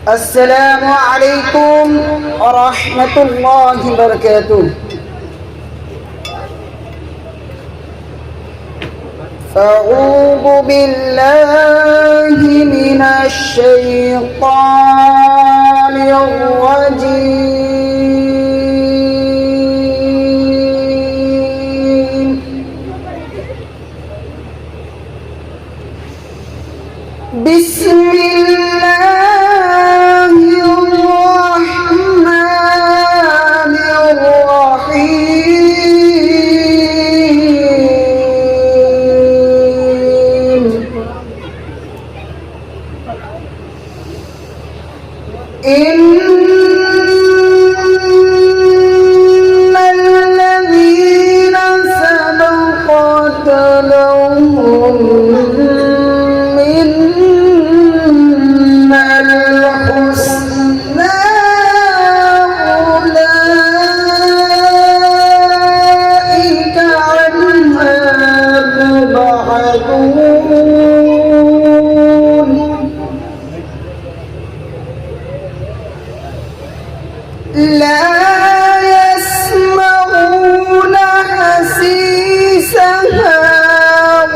السلام عليكم ورحمة الله وبركاته. أعوذ بالله من الشيطان الرجيم. بسم الله الرحمن الرحيم. إن الذين سبقت لهم لا يسمعون حسيسها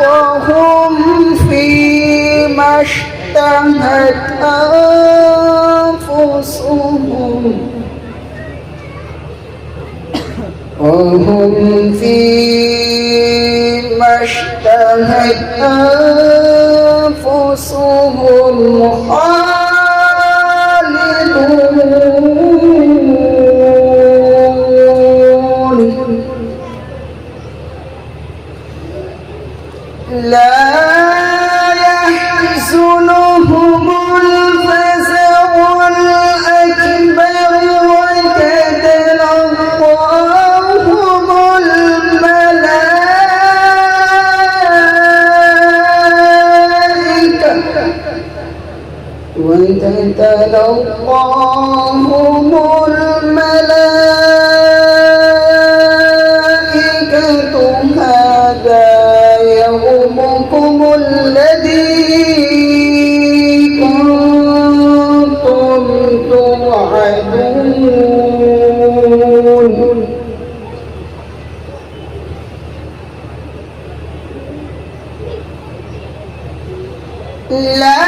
وهم فيما اشتهت أنفسهم لا يحزنهم الفزع الأكبر وتتلقاهم الملائكة هذا يومكم الذي كنتم توعدون. لا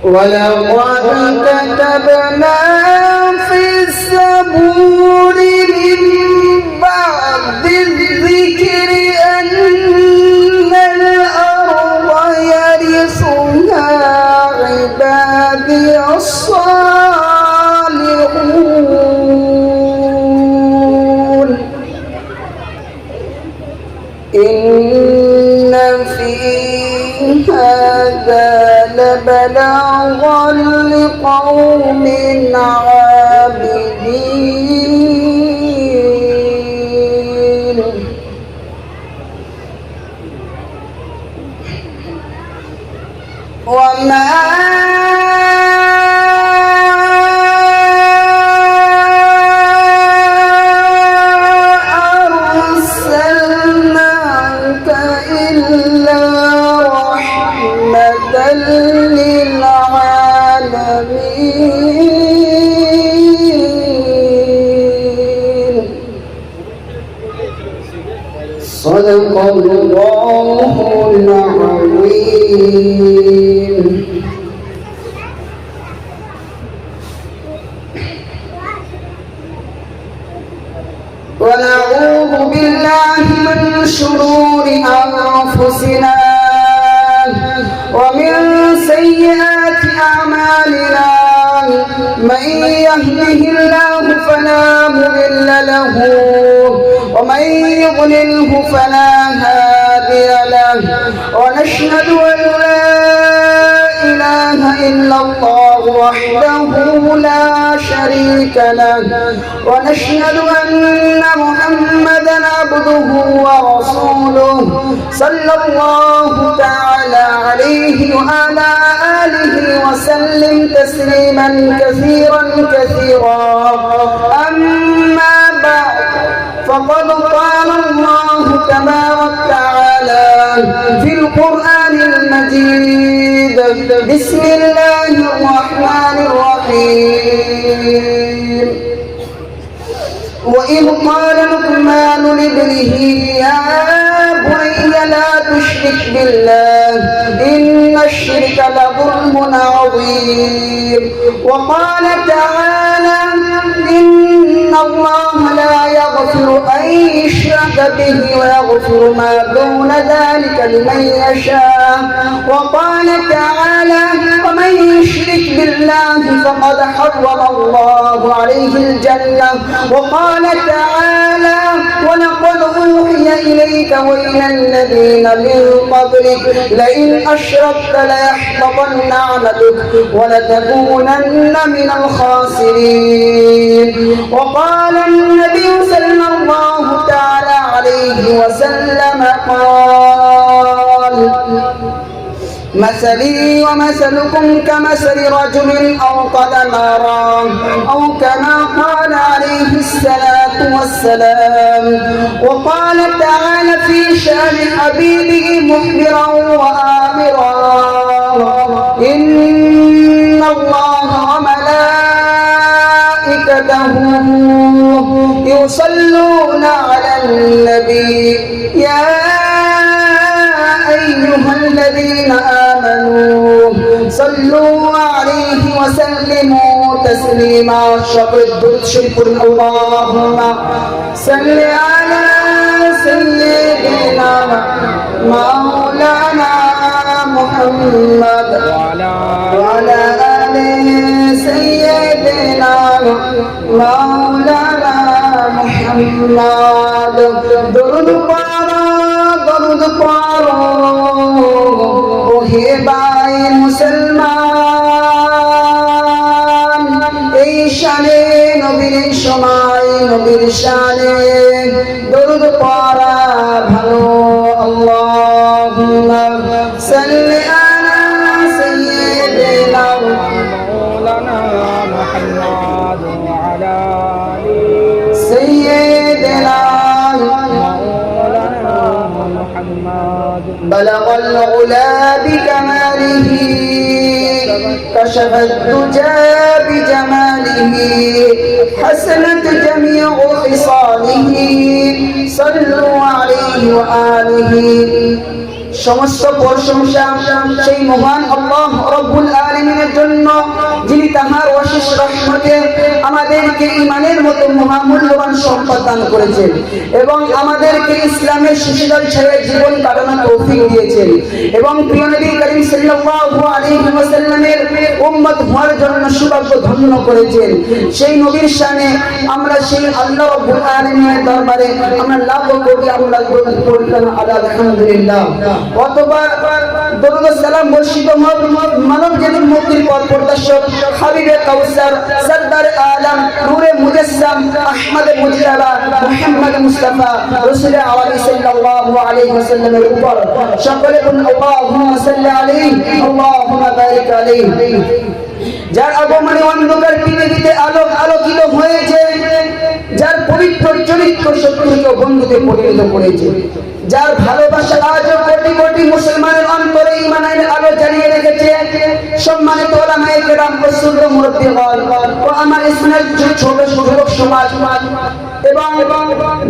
ولقد كتبنا في الزبور من بعد الذكر أن الأرض يرثها عبادي الصالحون. إن في هذا لبلاغا لقوم عابدين. وما أرسلناك إلا رحمة للعالمين. صدق الله العظيم. ونعوذ بالله من شرور أنفسنا ومن سيئات أعمالنا. من يهده الله فلا مضل له ومن يضلله فلا هادي له. ونشهد أن لا إله إلا الله وحده لا شريك له ونشهد أن محمدا عبده ورسوله صلى الله تعالى عليه وعلى آله وسلم تسليما كثيرا كثيرا. أما بعد فقد قال الله تبارك وتعالى في القرآن المجيد: بسم الله الرحمن الرحيم. وإذ قال لقمان لابنه يا بني لا تشرك بالله إن الشرك لظلم عظيم. وقال تعالى: إن الله لا يغفر أن يشرك به ويغفر ما دون ذلك لمن يشاء. وقال تعالى: ومن يشرك بالله فقد حرم الله عليه الجنة. وقال تعالى: ولقد أوحي إليك وإلى الذين من قبلك لئن أشركت ليحبطن عملك ولتكونن من الخاسرين. وقال النبي صلى الله تعالى عليه وسلم قال: مثلي ومثلكم كمثل رجل أوقد نارا أو كما قال عليه الصلاة والسلام. وقال تعالى في شأن حبيبه مخبرا وآمرا: إن الله وملائكته يصلون على النبي يا أيها الذين آمنوا صلوا عليه وسلموا تسليما. شكر الدرد شكر. اللهم صل على سيدنا مولانا محمد وعلى آل سيدنا مولانا محمد. درود হে ভাই মুসলমান, এই শানে নবীর সময় নবীর শানে দরুদ পড়া ভালো। আল্লাহুম্মা সাল্লি আলা সাইয়্যিদিনা মাওলানা মুহাম্মদ ওয়া আলা আলি সাইয়্যিদিনা মাওলানা মুহাম্মদ। بلغ العلا بكماله كشف الدجى بجماله حسنت جميع خصاله صلوا عليه وآله. সমস্ত প্রশংসা সেই মহান আল্লাহ রব্বুল আলামিনের জন্য, যিনি তাহার অশেষ রহমতে আমাদেরকে ঈমানের মতো মহামূল্যবান সম্পদ দান করেছেন এবং আমাদেরকে ইসলামের শিশুদল ছেড়ে জীবন কাটানোর তৌফিক দিয়েছেন এবং প্রিয় নবী করিম সাল্লাল্লাহু আলাইহি ওয়াসাল্লামের উম্মত হওয়ার জন্য সৌভাগ্য ধন্য করেছেন। সেই নবীর শানে আমরা সেই আল্লাহ রব্বুল আলামিনের দরবারে আমরা লাভ করি, আমরা পড়ি আলহামদুলিল্লাহ। অতঃপর দরুদ ও সালাম বর্ষিত মানব জাতির মুক্তির পথ প্রদর্শক হাবিবে কাউসার সরদার আলম নূরে মুজাসসাম আহমদ মুজতবা মুহাম্মদ মুস্তাফা রাসূল আলাইহি সাল্লাল্লাহু আলাইহি ওয়াসাল্লামের উপর সকলে বলুন আল্লাহুম্মা সাল্লি আলাইহি আল্লাহুম্মা বারিক আলাইহি। যার আগমনে অন্ধকার পৃথিবীতে আলোকিত হয়েছে, যার পবিত্র চরিত্র শত্রুকে বন্ধুতে পরিণত করেছে, যার ভালোবাসা আজও কোটি কোটি মুসলমানের অন্তরে ঈমানের আলো জ্বালিয়ে রেখেছে। সম্মানিত উলামায়ে কেরাম, রাসূল মুরব্বিগণ ও আমার ইসলামের ছোট ছোট সমাজ এবং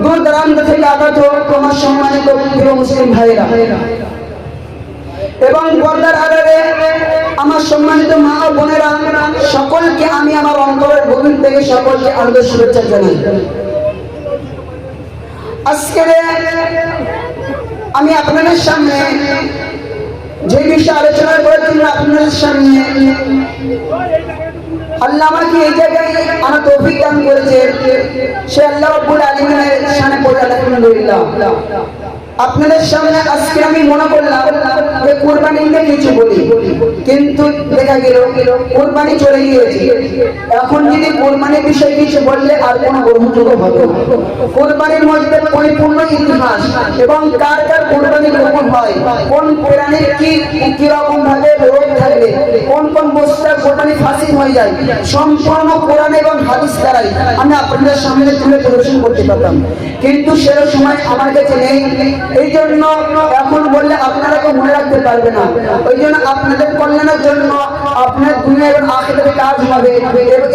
দূর দূরান্ত থেকে আগত আমার সম্মানিত প্রিয় মুসলিম ভাইরা এবং পর্দার আড়ালে আমার সম্মানিত মা ও বোনেরা, সকলকে আমি আমার অন্তরের গভীর থেকে সকলকে আন্তরিক শুভেচ্ছা জানাই। আজকে আমি আপনাদের সামনে যে বিষয়ে আলোচনা করার জন্য আপনাদের সামনে আল্লাহ আমাকে এই জায়গায় আমার তৌফিক দান করেছে, সে আল্লাহ রাব্বুল আলামিনের শানে পড়ে আলহামদুলিল্লাহ। আপনাদের সামনে আজকে আমি মনে করলাম যে কুরবানি নিয়ে কিছু বলি, কিন্তু দেখা গেল কুরবানি চলে গিয়েছে। এখন যদি কুরবানির বিষয়ে কিছু বললে আর কোনো গ্রহণযোগ্য হবে না। কুরবানির মধ্যে পরিপূর্ণ ইতিহাস এবং কার কার কুরবানি গ্রহণ হয়, কোন প্রাণীর কি রকম ভাবে রোগ থাকবে, কোন কোন বস্তুর কুরবানি ফাসিদ হয়ে যায়, সম্পূর্ণ কোরআন এবং হাদিস দ্বারাই আমি আপনাদের সামনে তুলে প্রদর্শন করতে পারতাম, কিন্তু সেরকম সময় আমার কাছে নেই। এই জন্য এখন বললে আপনারা কেউ মনে রাখতে পারবে না। ওই জন্য আপনাদের কল্যাণের জন্য, আপনার দুনিয়া এবং আখিরাতে কাজ হবে,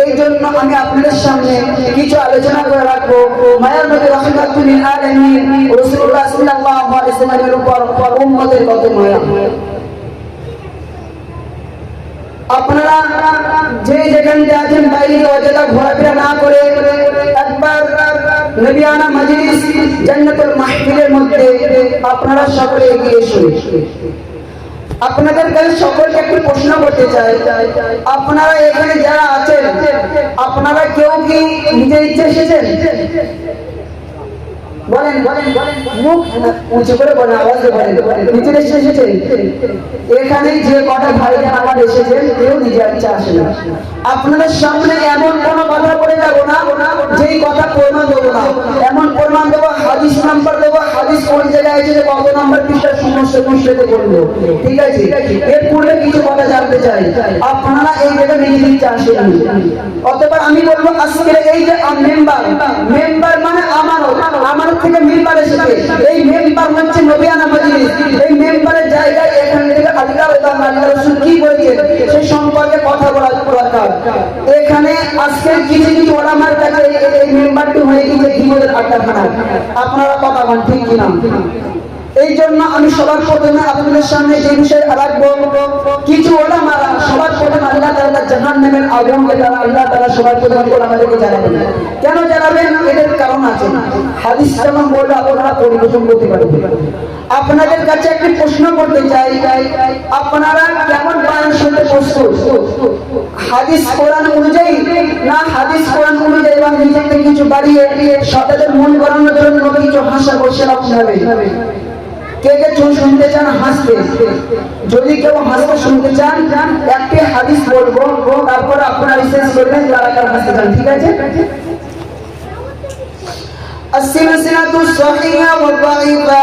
এই জন্য আমি আপনাদের সামনে কিছু আলোচনা করে রাখবো। মায়ার নবী রাহমাতুল লিল আলামিন রাসূলুল্লাহ সাল্লাল্লাহু আলাইহি ওয়াসাল্লামের উপর উম্মতের কত মায়া। আপনারা যে যেখানে আছেন বাইরে অযথা ঘোরাফেরা না করে একবার নবিয়ানা মজলিস জান্নাতুল মাহফিলের মধ্যে আপনারা সকলে এগিয়ে এসুন। আপনাদের কাছে সকলকে একটু প্রশ্ন করতে চাই, আপনারা এখানে যারা আছেন আপনারা কেউ কি নিজের ইচ্ছে এসেছেন? বলেন বলেন বলেন, মুখ উঁচু করে বলেন, আওয়াজে বলেন, নিজের ইচ্ছে এসেছেন? এখানে যে কটা ভাইরা আমার এসেছেন কেউ নিজের ইচ্ছা আসে না। আপনাদের সামনে এমন কোনো কথা বলে যাবো না যেই কথা প্রমাণ দেবো না, এমন প্রমাণ দেবো, হাদিস নাম্বার দেবো, হাদিস কোন জায়গায় আছে, যে কত নাম্বার পৃষ্ঠা সমস্যাতে বলবো, ঠিক আছে? এর পূর্বে কিছু কথা জানতে চাই, আপনারা এই জায়গায় নিজের ইচ্ছা আসেন। অথবা আমি বলবো আজকের এই যে মেম্বার মানে আমার থেকে মেম্বার এসেছে, এই মেম্বার হচ্ছে নবিয়ানা মজলিস। এই মেম্বারের জায়গায় এখান থেকে আল্লাহ এবং আল্লাহ রাসূল কি বলেছেন সেই সম্পর্কে কথা বলা দরকার। এখানে আজকে কিছু ওলামার কাছে এই মেম্বারটি হয়ে গেছে জীবনের আড্ডাখানা। আপনারা কথা বলেন ঠিক কিনা? এই জন্য আমি সবার প্রথমে আপনাদের সামনে যে বিষয় রাখবো, কিছু ওলামারা সবার প্রথমে আল্লাহ তাআলা জাহান্নামের আগুনকে তারা আল্লাহ তাআলা সবার প্রথমে ওলামাদেরকে জানাবেন। কেন জানাবেন? এদের কারণ আছে, হাদিস যেমন বললে আপনারা পরিবেশন করতে পারবেন। আপনাদের কাছে একটি প্রশ্ন করতে চাই, আপনারা কেমন বয়ান শুনতে প্রস্তুত? হাদিস কোরআন অনুযায়ী না হাদিস কোরআন অনুযায়ী এবং নিজে থেকে কিছু বাড়িয়ে সতাদের মন করানোর জন্য কিছু হাসা বসে আপনারা কে কে শুনতে চান হাসতে? যদি কেউ হাসতে শুনতে চান একটি হাদিস বলবো, তারপর আপনারা রিসার্চ করবেন যারা কারা হাসতে চান, ঠিক আছে? السلسلة الصحيحة والضعيفة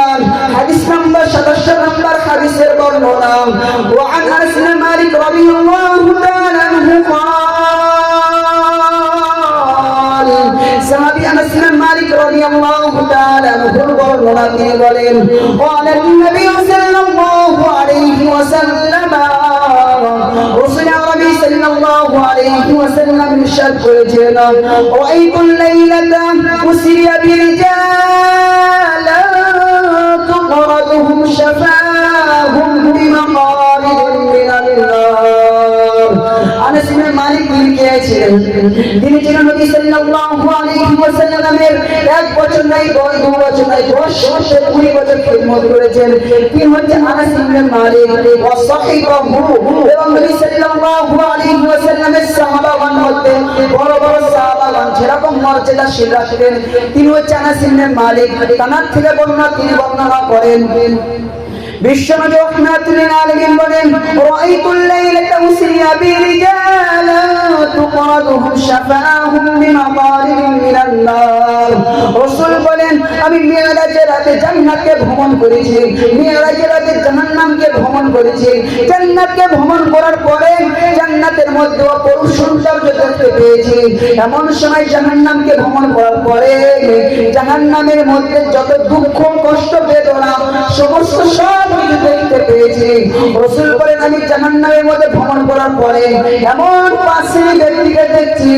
حديث نمبر 27 نمبر حديث البرنونا وعن أنس بن مالك رضي الله تعالى عنه قال صحابي أنس بن مالك رضي الله تعالى عنه البرنونا قال النبي صلى الله عليه وسلم رسول ربي صلى الله عليه وسلم ارشاد করেছেন رأيت الليلة أسري برجال تقرضهم شفاهم بمقارب من النار। আনাস ইবনে মালিক লিখেছেন তিনি ছিলেন নবী সাল্লাল্লাহু আলাইহি ওয়াসাল্লামের এক বছর নাই, দুই বছর নাই, 10 বছর 20 বছর খিদমত করেছেন। কি হচ্ছে আনাস ইবনে মালিক ওয়া সাহিবাহু, এবং নবী সাল্লাল্লাহু আলাইহি ওয়াসাল্লামের সাহাবাগণ মধ্যে বড় বড় সাহাবাগণ যেরকম মর্যাদাশীল রাখতেন, তিনি হচ্ছে আনাস ইবনে মালিক। তার থেকে তিনি বর্ণনা করেন বিশ্বনবী রাহমাতুল লিল আলামিন বলেন রাআইতুল লাইলাতা উসরিয়া বিরিজাল তুকরাদুহুম শাফাহুম বিমাকারিম মিনান নার। রাসূল বলেন আমি মিরাজের রাতে জান্নাতকে ভ্রমণ করেছি, মিরাজের রাতে জাহান্নামকে ভ্রমণ করেছি। জান্নাতকে ভ্রমণ করার পরে জান্নাতের মধ্যে অপরূপ সৌন্দর্য দেখতে পেয়েছি। এমন সময় জাহান্নামকে ভ্রমণ করার পরে জাহান্নামের মধ্যে যত দুঃখ কষ্ট বেদনা সমস্ত সব দেখতে পেয়েছি। রাসূল বলেন আমি জাহান্নামের মধ্যে ভ্রমণ করার পরে এমন পাঁচটি ব্যক্তিকে দেখছি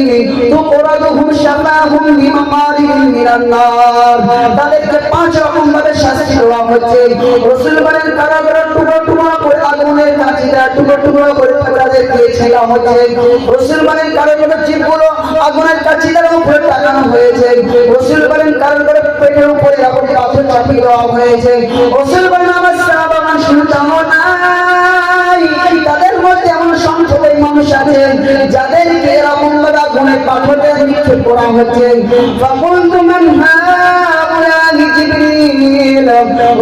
তুকরাদুহুম শাফাহুম বিমাকারিম মিনান নার, তাদেরকে 5 রকম ভাবে শাস্তি দেওয়া হচ্ছে। রাসূল বলেন কারাগারের টুকরো টুকরো করে আগুনের কাঠিটা টুকরো টুকরো করে তাদেরকে ছেলা হচ্ছে। রাসূল বলেন কারাগারের জীবগুলো আগুনের কাঠিটার উপরে টাঙানো হয়েছে। রাসূল বলেন কারাগারের পেটের উপরে আগুন পাথর চাপিয়ে দেওয়া হয়েছে। রাসূল বলেন আমার সাহাবাগণ শুনতাম নাই, তাদের মধ্যে এমন সংখ্যক মানুষ আছে যাদেরকে এরকম ভাবে আগুনের পাথরে নিক্ষেপ করা হচ্ছে। ফাকুনতু মান হাউলা জিবরিল।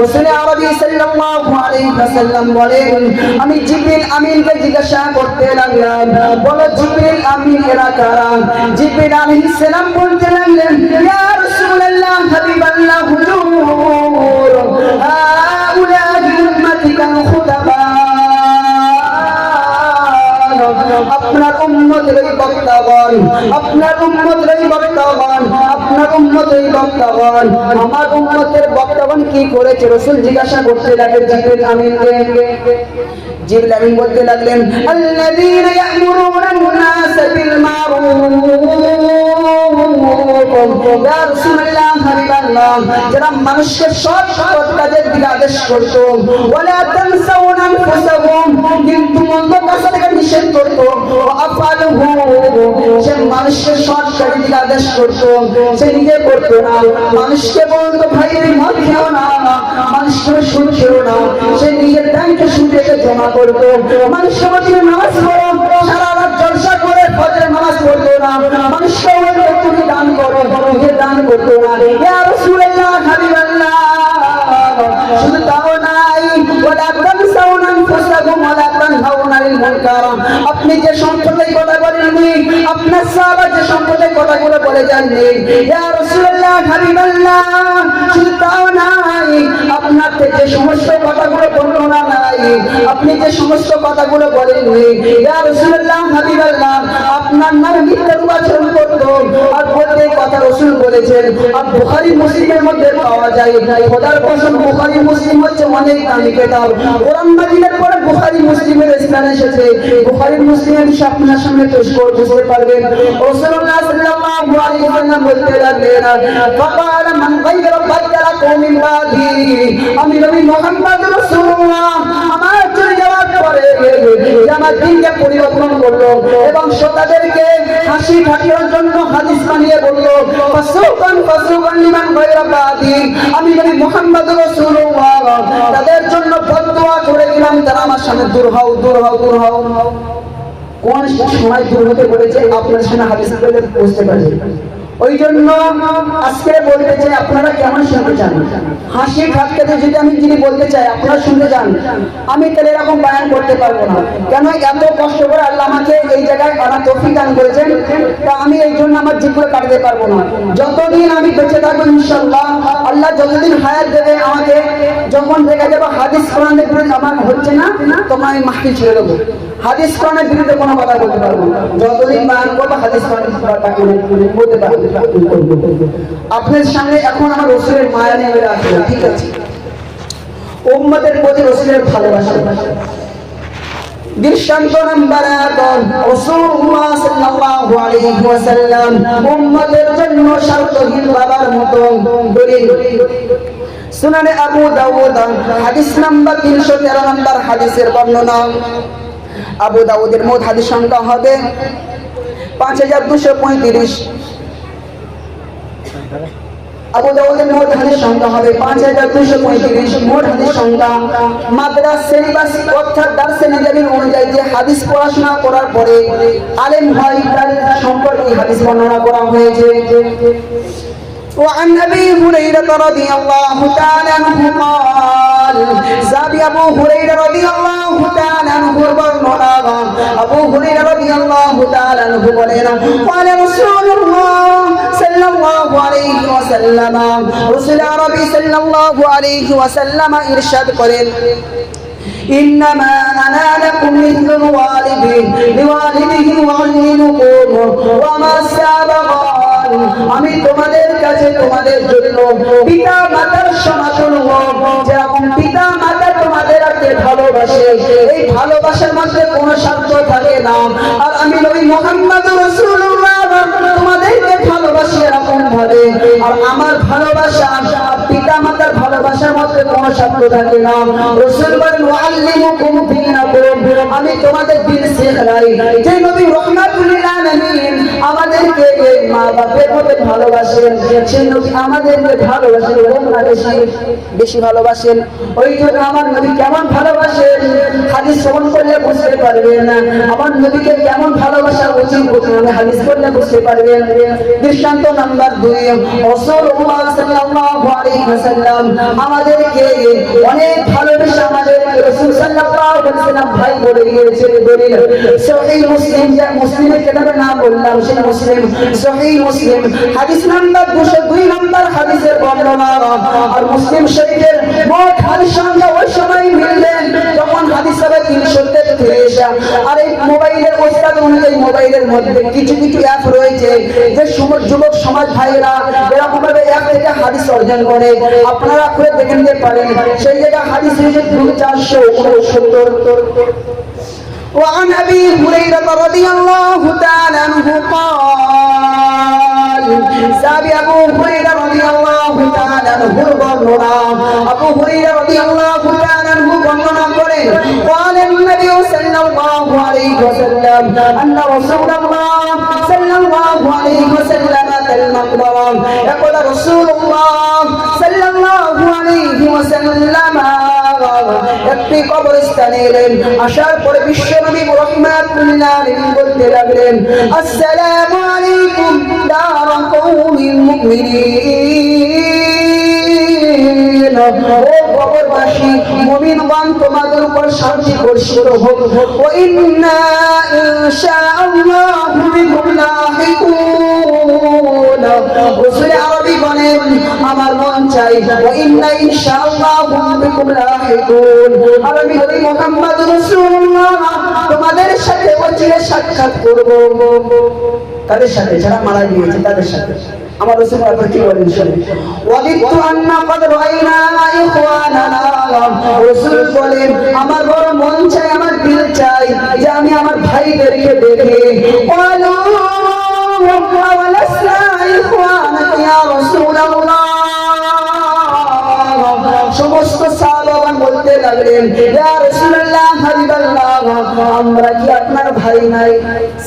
রাসূল আরবি সাল্লাল্লাহু আলাইহি ওয়াসাল্লাম বলেন, আমি জিবরিল আমিনকে জিজ্ঞাসা করতে লাগলাম, বলো জিবরিল আমিন এরা কারা? জিবরিল আলাইহিস সালাম বলতে লাগলেন, ইয়া রাসূলুল্লাহ হাবিবাল্লাহ হুজুর, হাউলা'i উম্মাতিকাল খুতাবা, আপনার উম্মতের বক্তাগণ, আপনার উম্মতের বক্তাগণ, আপনার উম্মতের বক্তাগণ, আমার উম্মতের বক্তাগণ কি করেছে? রাসূল জিজ্ঞাসা করতে লাগলেন জিবরিল আমিনকে। জিবরিল আমিন বলতে লাগলেন, আল্লাযীনা ইয়া'মুরুনা আন-নাস বিল মারুফ, ইয়া রাসূলুল্লাহ হাবিবাল্লাহ, যারা মানুষকে সৎ কাজের দিকে আদেশ করত, ওয়ালা তানসাউনা আনফুসাকুম, কিন্তু মন্দ কাজ থেকে নিষেধ করত, আফআলুহু, সে মানুষকে সৎ কাজের দিকে আদেশ করত, সে নিজে করত না, মানুষকে বলতো ভাই মদ খেও না, মানুষকে সুদ খেও না, সে নিজের ব্যাংকে সুদ রেখে জমা করত, মানুষকে বলতো নামাজ পড়ো, সারা রাত জলসা করে ফজরের নামাজ পড়তো না, মানুষকে বলতো তুমি দান করো, নিজে দান করতো না। ইয়া রাসূলুল্লাহ হাবিবাল্লাহ, শুধু তাও নাই, ওয়ালা তানসাউনা আনফুসাকুম ওয়ালা তানহাউনা আনিল মুনকার, আপনি যে সম্প্রদায় কথা বলেননি, আপনার সাহাবা যে সম্প্রদায় কথাগুলো বলে যাননি, ইয়া রাসূলুল্লাহ হাবিবাল্লাহ, শুধু তাও নাই, আপনার থেকে সমস্ত কথাগুলো বর্ণনা নাই, আপনি যে সমস্ত কথাগুলো বলেননি, ইয়া রাসূলুল্লাহ হাবিবাল্লাহ, আপনার নাম মিথ্যার উচ্চারণ করত, আর বলতে কথা রাসূল বলেছেন। আর বুখারী মুসলিমের মধ্যে পাওয়া যায়, খোদার কসম বুখারী মুসলিম হচ্ছে অনেক দামি কিতাব, কোরআন মাজিদের পরে বুখারী মুসলিমের স্থান এসেছে। বুখারী মুসলিমের বিষয় আপনার সামনে পেশ করে বুঝতে পারবেন। রাসূলুল্লাহ সাল্লাল্লাহু আলাইহি ওয়াসাল্লাম বলতে লাগলেন, ফাকালা মান গায়রা বাদলা কওমিন বাদি, আমি নবী মুহাম্মদ রাসূলুল্লাহ আমার চলে যাওয়ার পরে আমার দিনকে পরিবর্তন করলো এবং শ্রোতাদেরকে হাসি ঠাট্টার জন্য হাদিস বানিয়ে বলল, ফাসুকান ফাসুকান লিমান গায়রা বাদি, আমি নবী মুহাম্মদ রাসূলুল্লাহ তাদের জন্য বদদুয়া করে দিলাম, তারা আমার সামনে দূর হও, দূর হও, দূর হও। কোন সময় দূর হতে বলেছে আপনার সামনে হাদিস বলে বুঝতে পারবেন। ওই জন্য আজকে বলতে চাই, আপনারা কেমন শুনতে চান? হাসি ঠাট্টাতে যদি আমি যিনি বলতে চাই আপনারা শুনতে চান, আমি তাহলে এরকম বয়ান করতে পারবো না। কেন? এত কষ্ট করে আল্লাহ আমাকে এই জায়গায় আনা তৌফিক দান করেছেন, তা আমি এই জন্য আমার জিভগুলো কাটতে পারবো না। যতদিন আমি বেঁচে থাকবো ইনশাআল্লাহ, আল্লাহ যতদিন হায়াত দেবে আমাকে, যখন দেখা যাবে হাদিস কোরআনের বিরুদ্ধে আমার হচ্ছে না, তখন আমি মাহফিল ছেড়ে দেবো। হাদিস কোরআনের বিরুদ্ধে কোনো কথা বলতে পারবো না, যতদিন বয়ান করবো হাদিস কোরআনের বলতে পারবো। আপনার সামনে এখন আমার রাসূলের মায়া নেমে আসবে, ঠিক আছে? উম্মতের প্রতি রাসূলের ভালোবাসা, দৃষ্টান্ত নাম্বার 1, রাসূলুল্লাহ সাল্লাল্লাহু আলাইহি ওয়াসাল্লাম উম্মতের জন্য স্বার্থহীন বাবার মতো দলিল। সুনানে আবু দাউদ হাদিস নাম্বার 313 নম্বর হাদিসের বর্ণনা। আবু দাউদের মোট হাদিস সংখ্যা হবে 5235। আবু দাউদের মোট হাদিস সংখ্যা হবে 5235। মোট হাদিস সংখ্যা মাদ্রাস সিলেবাস অর্থাৎ দারসে নববী অনুযায়ী যে হাদিস পড়াশোনা করার পরে আলেম হয় তার সম্পর্কে হাদিস বর্ণনা করা হয়েছে। وعن أبي هريرة رضي الله تعالى عنه قال زابي أبو هريرة رضي الله تعالى عنه برمنا أبو هريرة رضي الله تعالى عنه بولنا قال رسول الله صلى الله عليه وسلم رسول عربي صلى الله عليه وسلم إرشاد قرن إنما أنا لكم مثل الوالد لوالده وعلمكم وما سابق, আমি তোমাদের কাছে তোমাদের জন্য পিতা মাতার সমাতুল হব। যেরকম পিতা মাতা তোমাদেরকে ভালোবাসে, এই ভালোবাসার মধ্যে কোনো স্বার্থ থাকে না। আর আমি নবী মুহাম্মদ রাসূলুল্লাহ তোমাদেরকে ভালোবাসি এরকম ভাবে, আর আমার ভালোবাসা আর পিতা মাতার ভালোবাসার মধ্যে কোনো স্বার্থ থাকে না। রাসূল বলেন ওয়াল্লিমুকুম দীনাকুম, আমি তোমাদের দ্বীন শিখাই। যে নবী রাহমাতুল লিল আলামিন আমাদেরকে মা বাপের মতো ভালোবাসেন, সেই নবী আমাদেরকে ভালোবাসেন এবং বেশি ভালোবাসেন। ওই জন্য আমার নবী কেমন ভালোবাসেন হাদিস শ্রবণ করলে বুঝতে পারবেন না। আমার নবীকে কেমন ভালোবাসা উচিত আমি হাদিস পড়লে বুঝতে পারবেন। দৃষ্টান্ত নাম্বার 2, রাসূলুল্লাহ সাল্লাল্লাহু আলাইহি ওয়াসাল্লাম আমাদেরকে অনেক ভালোবেসে আমাদেরকে রাসূল সাল্লাল্লাহু আলাইহি ওয়াসাল্লাম ভাই বলে গিয়েছেন। দলিল সহিহ মুসলিম, যা মুসলিমের কিতাবের নাম বললাম সেই মুসলিম, সহিহ মুসলিম হাদিস নাম্বার 202 নম্বর হাদিসের বর্ণনা। আর মুসলিম শরীফের মোট হাদিস সংখ্যা ওই সময় মিললেন যখন হাদিস হবে 333। আর এই মোবাইলের ওস্তাদ অনুযায়ী মোবাইলের মধ্যে কিছু কিছু অ্যাপ রয়েছে যে যুবক সমাজ ভাইরা এরকম ভাবে অ্যাপ থেকে হাদিস অর্জন করে, আপনারা খুলে দেখে নিতে পারেন। সেই জায়গায় হাদিস হয়েছে 469। وعن أبي هريرة رضي الله تعالى عنه قال سابي أبو هريرة رضي الله تعالى عنه برنا أبو هريرة رضي الله تعالى عنه برنا قال النبي صلى الله عليه وسلم أن رسول الله صلى الله عليه وسلم المقبرة يقول رسول الله صلى الله عليه وسلم একটি কবরস্থানে এলেন। আসার পরে বিশ্বনবী রাহমাতুল্লাহ আলাইহি বলতে লাগলেন, আসসালামু আলাইকুম দার কওমিল মুমিনিন, ও কবরবাসী মুমিনগণ তোমাদের উপর শান্তি বর্ষিত হোক। ওয়া ইন্না ইনশাআল্লাহু বিকুম লাহিকুন, রাসূল আরবি বলেন আমার মন চাই ওয়া ইন্না ইনশাআল্লাহু বিকুম লাহিকুন, আমি নবী মুহাম্মদ রাসূলুল্লাহ তোমাদের সাথে অচিরে সাক্ষাৎ করব। তাদের সাথে যারা মারা গিয়েছে তাদের সাথে আমার রাসূল আপনারা কি বলেন শুনুন। ওয়াদিতু আন্না ক্বাদ রাআইনা ইখওয়ানানা, রাসূল বলেন আমার বড় মন চাই, আমার দিল চাই যে আমি আমার ভাইদেরকে দেখি। ক্বালু ওয়ালাসনা ইখওয়ানাকা ইয়া রাসূলুল্লাহ, সমস্ত সাহাবাগণ বলতে লাগলেন ইয়া রাসূলুল্লাহ হাবিবাল্লাহ আমরা কি আপনার ভাই নাই?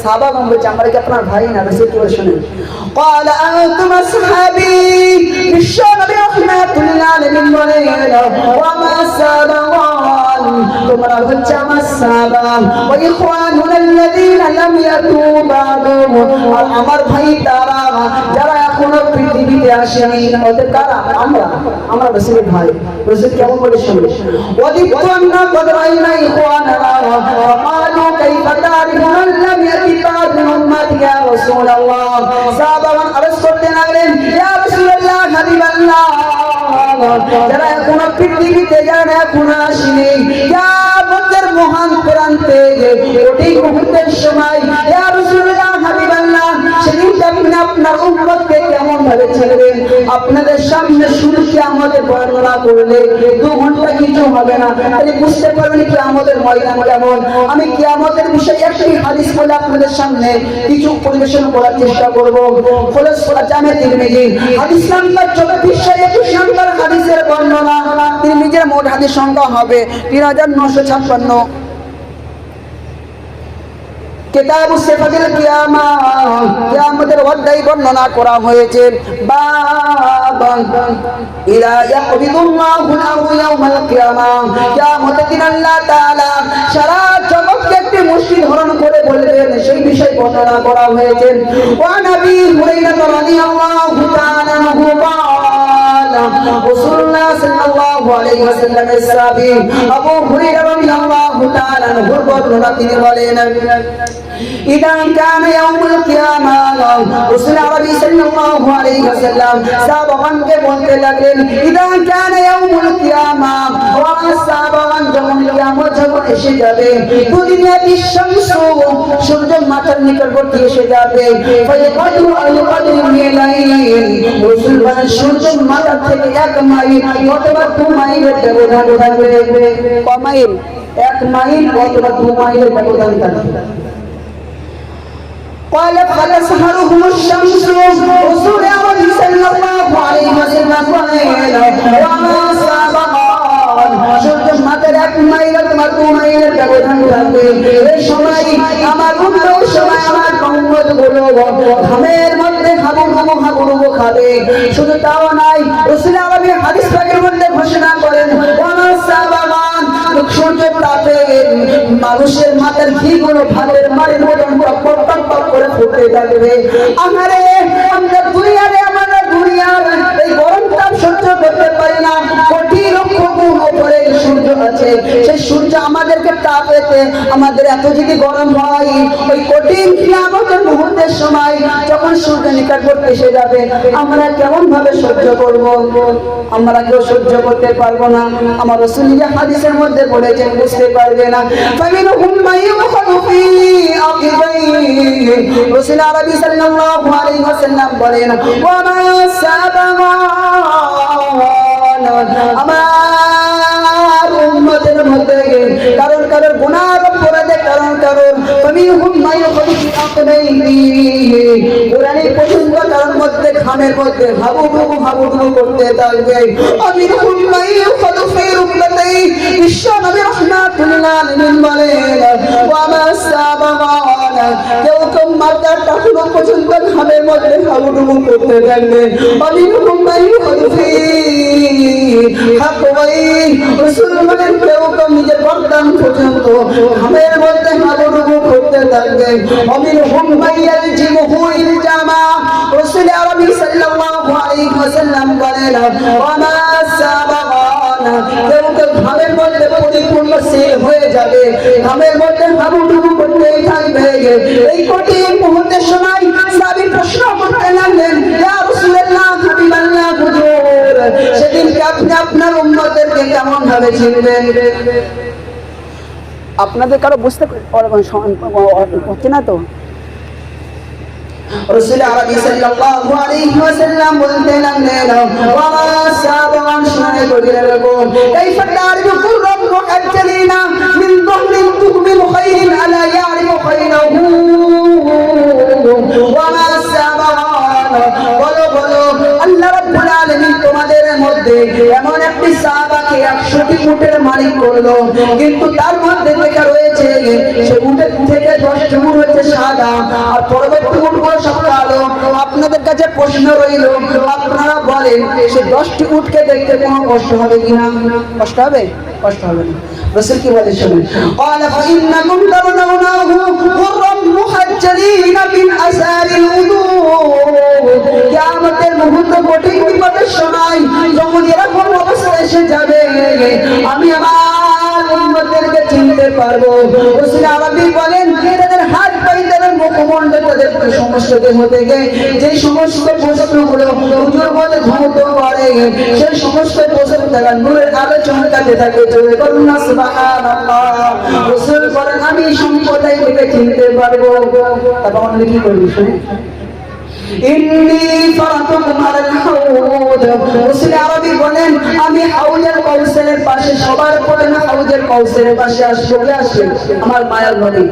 সাহাবাগণ বলছে আমরা কি আপনার ভাই না? রাসূল কি বলে শুনুন। قال أنتم أصحابي, বিশ্বনবী রাহমাতুল্লাহ আলাইহি বলেন ওয়া মা সাবাগান, তোমরা হচ্ছে আমার সাহাবা, ওয়া ইখওয়ানুনা আল্লাযীনা লাম ইয়াতুবাদু, আর আমার ভাই তারা যারা এখনো পৃথিবীতে আসেনি। ওদের কারা? আমরা রাসূলের ভাই। রাসূল কেমন বলে শুনুন। ওয়াদিতু আন্না ক্বাদ রাআইনা ইখওয়ানানা ক্বালু কাইফা তা'রিফুনা লাম ইয়াতিবাদ মিন উম্মাতি ইয়া রাসূলুল্লাহ, সাহাবাগণ আরজ করতে লাগলেন ইয়া রাসূলুল্লাহ হাবিবাল্লাহ যারা এখনো পৃথিবীতে যারা এখনো আসেনি কিয়ামতের মহান প্রান্তে ওই মুহূর্তের সময় ইয়া রাসূলুল্লাহ হাবিবাল্লাহ সেদিন আপনি আপনার উম্মতকে কেমন ভাবে ছেড়বেন? আপনাদের সামনে শুধু কিয়ামতের বর্ণনা করলে 2 ঘন্টা কিছু হবে না, তাহলে বুঝতে পারবেন কিয়ামতের ময়দান কেমন। আমি কিয়ামতের বিষয়ে একটি হাদিস বলে আপনাদের সামনে কিছু পরিবেশন করার চেষ্টা করব। খোলস সূরা জামে তিরমিজি হাদিস নাম্বার 2421 নম্বর হাদিসের বর্ণনা। তিরমিজির মোট হাদিস সংখ্যা হবে 3956। কিতাবু সিফাতিল কিয়ামা, কিয়ামতের অধ্যায় বর্ণনা করা হয়েছে। বাবান ইলা ইয়াকবিদুল্লাহুল আরদু ইয়াউমাল কিয়ামা, কিয়ামতের দিন আল্লাহ তাআলা সারা জগৎকে একটি মুষ্টি ধারণ করে বলবেন, সেই বিষয় বর্ণনা করা হয়েছে। ওয়া নবী হুরায়রা রাদিয়াল্লাহু তাআলা আনহু রাসূলুল্লাহ সাল্লাল্লাহু আলাইহি ওয়াসাল্লামের সাহাবী আবু হুরায়রা রাদিয়াল্লাহু তাআলা আনহু বর্ণনা তিনি বলেন إذا كان يوم القيامة رسول عربي صلى الله عليه وسلم সাহাবাগণ কে বলতে লাগলেন إذا كان يوم القيامة সাহাবাগণ যখন কিয়ামত যখন এসে যাবে দুনিয়াতে শামসু সূর্য মাথার নিকটবর্তী এসে যাবে ফায়াকদু আল-কদর মিলাইন, রাসূল বলেন সূর্য মাথা থেকে 1 মাইল অথবা 2 মাইলের ব্যবধান থাকবে। কয় মাইল? 1 মাইল অথবা 2 মাইলের ব্যবধান থাকবে। قال فتسهرهم الشمس, رسول الله صلى الله عليه وسلم وما سبقان, সূর্য মাথার 1 মাইল অথবা 2 মাইলের ব্যবধান থাকবে। এই সময় আমার উম্মত, সময় আমার উম্মতগুলো ঘামের মধ্যে হাবুডুবু খাবে। শুধু তাও নাই, রাসূল আরবি হাদিস পাকের মধ্যে ঘোষণা করেন সূর্যের তাপে মানুষের মাথার ঘিগুলো ভাতের মারের মতন টপ করে ফুটতে থাকবে। আহারে আমরা দুনিয়ার এই গরম তাপ সহ্য করতে পারি না। কোটি লক্ষ গুণ উপরে সূর্য আছে, সেই সূর্য আমাদেরকে তাপেতে আমাদের এত যদি গরম হয়, ওই কঠিন কিয়ামতের মুহূর্তের সময় যখন সূর্য নিকটবর্তী এসে যাবে, আমরা কেমন ভাবে সহ্য করব? আমরা কেউ সহ্য করতে পারবো না। আমার রাসূল যে হাদিসের মধ্যে বলেছেন বুঝতে পারবে না। ফামিনহুম মাইয়ুখাযু ফি আকিবাইহি, রাসূল আরবি সাল্লাল্লাহু আলাইহি ওয়াসাল্লাম বলেন ওয়া মা সাবাগান, আমার উম্মতের মধ্যে কারণ গুনাহ অপরাধে কারণ ফামিনহুম মাইয়ুখাযু ফি আকিবাইহি, কোরআনের পছন্দ কারণ মধ্যে খামের মধ্যে হাবুডুবু করতে থাকবে। আমিনহুম মাইয়ুখাযু ফি রুকবাতাই, বিশ্ব নবী রাহমাতুল লিল আলামিন বলেন ওয়া মা সাবাগান, কেউ মাথার টাকুনো পর্যন্ত খামের মধ্যে হাবুডুবু করতে থাকবে। আমিনহুম মাইয়ুখাযু ফি হাকওয়াই, রাসূল বলেন কেউ নিজের গর্দান পর্যন্ত খামের মধ্যে হাবুডুবু করতে থাকবে। আমিনহুম মাইয়ালজিমুহু ইলজামা, রাসূল আরবি সাল্লাল্লাহু আলাইহি ওয়াসাল্লাম বলেন ওয়া মা সাবাগান, কেউ ঘামের মধ্যে পরিপূর্ণ সিল হয়ে যাবে, ঘামের মধ্যে হাবুডুবু করতেই থাকবে। এই কঠিন মুহূর্তের সময় সাহাবী প্রশ্ন করতে লাগলেন ইয়া রাসূলুল্লাহ হাবিবাল্লাহ হুজুর, সেদিনকে আপনি আপনার উম্মতদেরকে কেমন ভাবে চিনবেন? আপনাদের কারো বুঝতে হচ্ছে না তো? রাসূল আরবি সাল্লাল্লাহু আলাইহি ওয়াসাল্লাম বলতে লাগলেন ওয়া মা সাবাগান, শুনে বলিলেন কাইফা তারিফু কুররাম মুআজ্জালিনা মিন দুহরিন তুহমিল খাইরিন আলা ইয়ারিফু খাইরাহু ওয়া মা সাবাগান, বলো আল্লাহ রাব্বুল আলামিন তোমাদের মধ্যে এমন একটি সাহাবাকে 100টি উটের মালিক করলো, কিন্তু তার মধ্যে লেখা রয়েছে সে উটের থেকে 10টি উট হচ্ছে সাদা আর পরবর্তী উটগুলো সব কালো। আপনাদের কাছে প্রশ্ন রইল, আপনারা বলেন সে 10টি উটকে দেখতে কোনো কষ্ট হবে কিনা? কষ্ট হবে? কষ্ট হবে না। রাসূল কি বলে শুনুন, ক্বালা ফাইন্নাকুম তারাউনাহু কুররাম মুহাজ্জালিনা বিন আসারিল উদু, কিয়ামতের মুহূর্তে কঠিন বিপদের সময় যখন এরকম অবস্থা এসে যাবে, আমি আমার উম্মতদেরকে চিনতে পারবো। রাসূল আরবি বলেন তাদের হাত পাই, তাদের মুখমণ্ডল, তাদের সমস্ত দেহ থেকে যে সমস্ত প্রশ্নগুলো হুজুর বলে ধৌত করে, সেই সমস্ত প্রশ্ন থেকে নূরের আলো চমকাতে থাকে। জোরে বলুন না সুবহানাল্লাহ। রাসূল বলেন আমি সম্প্রদায় থেকে চিনতে পারবো। তারপর আমরা কি করবি শুনে ইন্নী ফারাতুকুম আলাল হাউদ, রাসূল আরবি বলেন আমি হাউজের কাউসারের পাশে, সবার প্রথমে হাউজের কাউসারের পাশে চলে আসে আমার মায়ার নবী।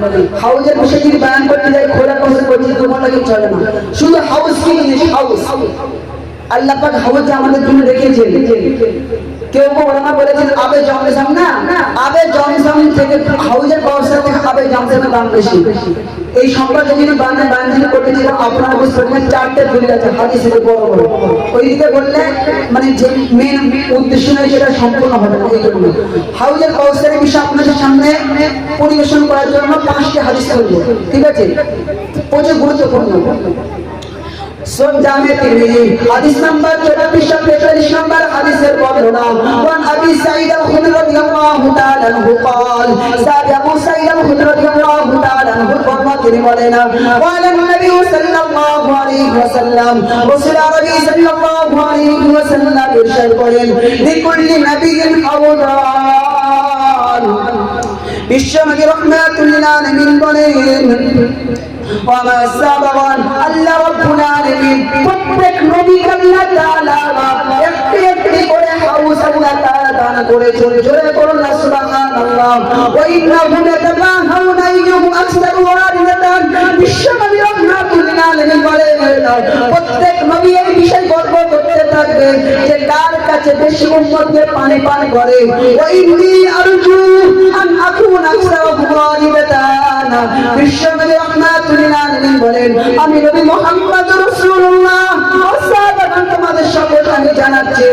হাউজের বিষয়ে যদি বয়ান করতে যাই খোলা কাউসার করতে তোমার লাগে চলে না। শুধু হাউজ কি জিনিস? হাউজ আল্লাহ পাক হাউজে আমাদের জন্য রেখেছেন। কেউ ওলামা বলেছেন আবে জমজম, না আবে জমজম থেকে হাউজের কাউসার থেকে আবে জমজমের দাম বেশি। এই সম্পর্কে যদি বান্ধব করতে চাই আপনারা বুঝতে পারবেন 4টে দলিল আছে হাদিসের বড় বড়, ওইদিকে বললে মানে যে মেন উদ্দেশ্য নয় সেটা সম্পূর্ণ হবে না। এই জন্য হাউজের কাউসারের বিষয়ে আপনাদের সামনে পরিবেশন করার জন্য 5টি হাদিস করব, ঠিক আছে? প্রচুর গুরুত্বপূর্ণ। সুনান জামে তিরমিজি হাদিস নাম্বার 3443 নম্বর হাদিসের বর্ণনা, ওয়ান আবি সাঈদ আল-খুদরি রাদিয়াল্লাহু তাআলা আনহু قال সাহাবী আবু সাঈদ আল-খুদরি রাদিয়াল্লাহু তাআলা আনহু বর্ণনা তিনি বলেন ওয়ালান নবী সাল্লাল্লাহু আলাইহি ওয়াসাল্লাম, রাসূল আরবি সাল্লাল্লাহু আলাইহি ওয়াসাল্লাম ইরশাদ করেন লিকুল্লি নাবিয়্যিন হাওদান, বিশ্ব নবী রাহমাতুল লিল আলামিন বলেন ওয়া মা সাবাগান, আল্লাহ রাব্বুল আলামিন প্রত্যেক নবীকে আল্লাহ তাআলা একটি একটি করে হাউজ আল্লাহ তাআলা দান করেছেন। জোরে করুন না সুবহানাল্লাহ। ওয়া ইন্নাহুম ইয়াতাবাহাউনা আইয়ুহুম আকসারু ওয়ারিদাতান, বিশ্ব নবী রাহমাতুল লিল আলামিন বলেন প্রত্যেক নবী এই বিষয় গর্ব করতে থাকবে যে কার কাছে বেশি উম্মতকে পানি পান করে। ওয়া ইন্নী আরজু আন আকুনা আকসারু ওয়ারিদাতান, বিশ্বনবী রাহমাতুল লিল আলামিন বলেন, আমি নবী মুহাম্মদ রাসূলুল্লাহ সাহাবাগণ তোমাদের সকলকে আমি জানাচ্ছি,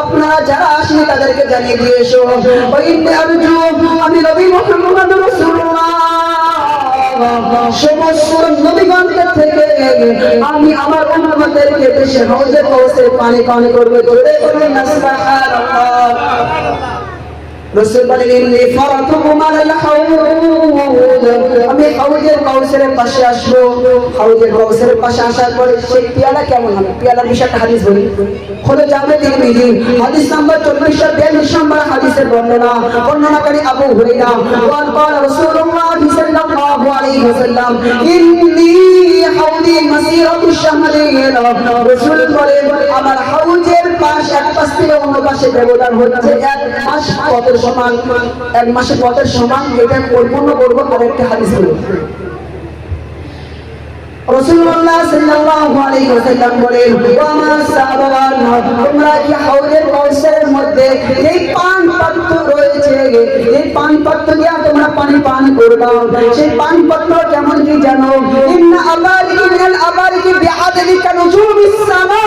আপনারা যারা আসেন তাদেরকে জানিয়ে দিয়ে এসো, আমি নবী মুহাম্মদ রাসূলুল্লাহ সমস্ত নবীগণের থেকে আমি আমার উম্মতদেরকে দেশে হাউজে পৌঁছে পানি পান করবে। জোরে বলুন না সুবহানাল্লাহ। রাসূল বলেন, ইন্নী ফারাতুকুম আলাল হাউদ, আমি হাউজের কাউসারের পাশে আসবো। হাউজের কাউসারের পাশে আসার পরে সেই পেয়ালা কেমন হবে, পেয়ালার বিষয়টা হাদিস বলি হলো জামে তিরমিজি হাদিস নাম্বার 4442 নম্বর হাদিসের বর্ণনাকারী আবু হুরায়রা قال رسول الله صلى الله عليه وسلم ইন্নী হাউদি মাসিরাতু শাহরিন, রাসূল বলেন আমার হাউজের পাশ এক পাশ থেকে অন্য পাশে ব্যবধান হচ্ছে 1 মাস পথের সমান, 1 মাসের পথের সমান। এটা পরিপূর্ণ করব আরেকটা হাদিস হলো রাসূলুল্লাহ সাল্লাল্লাহু আলাইহি ওয়াসাল্লাম বলেন, ওয়া মা সাবান, তোমরা কি হাউজের কাউসারের মধ্যে এই পান পাত্র রয়েছে, এই পান পাত্র দিয়ে তোমরা পানি পান করবা, সেই পান পাত্র কেমন কি জানো, ইন্না আবারিকি মিনাল আবারিকি বিআদলিকা নুজুমিস সামা,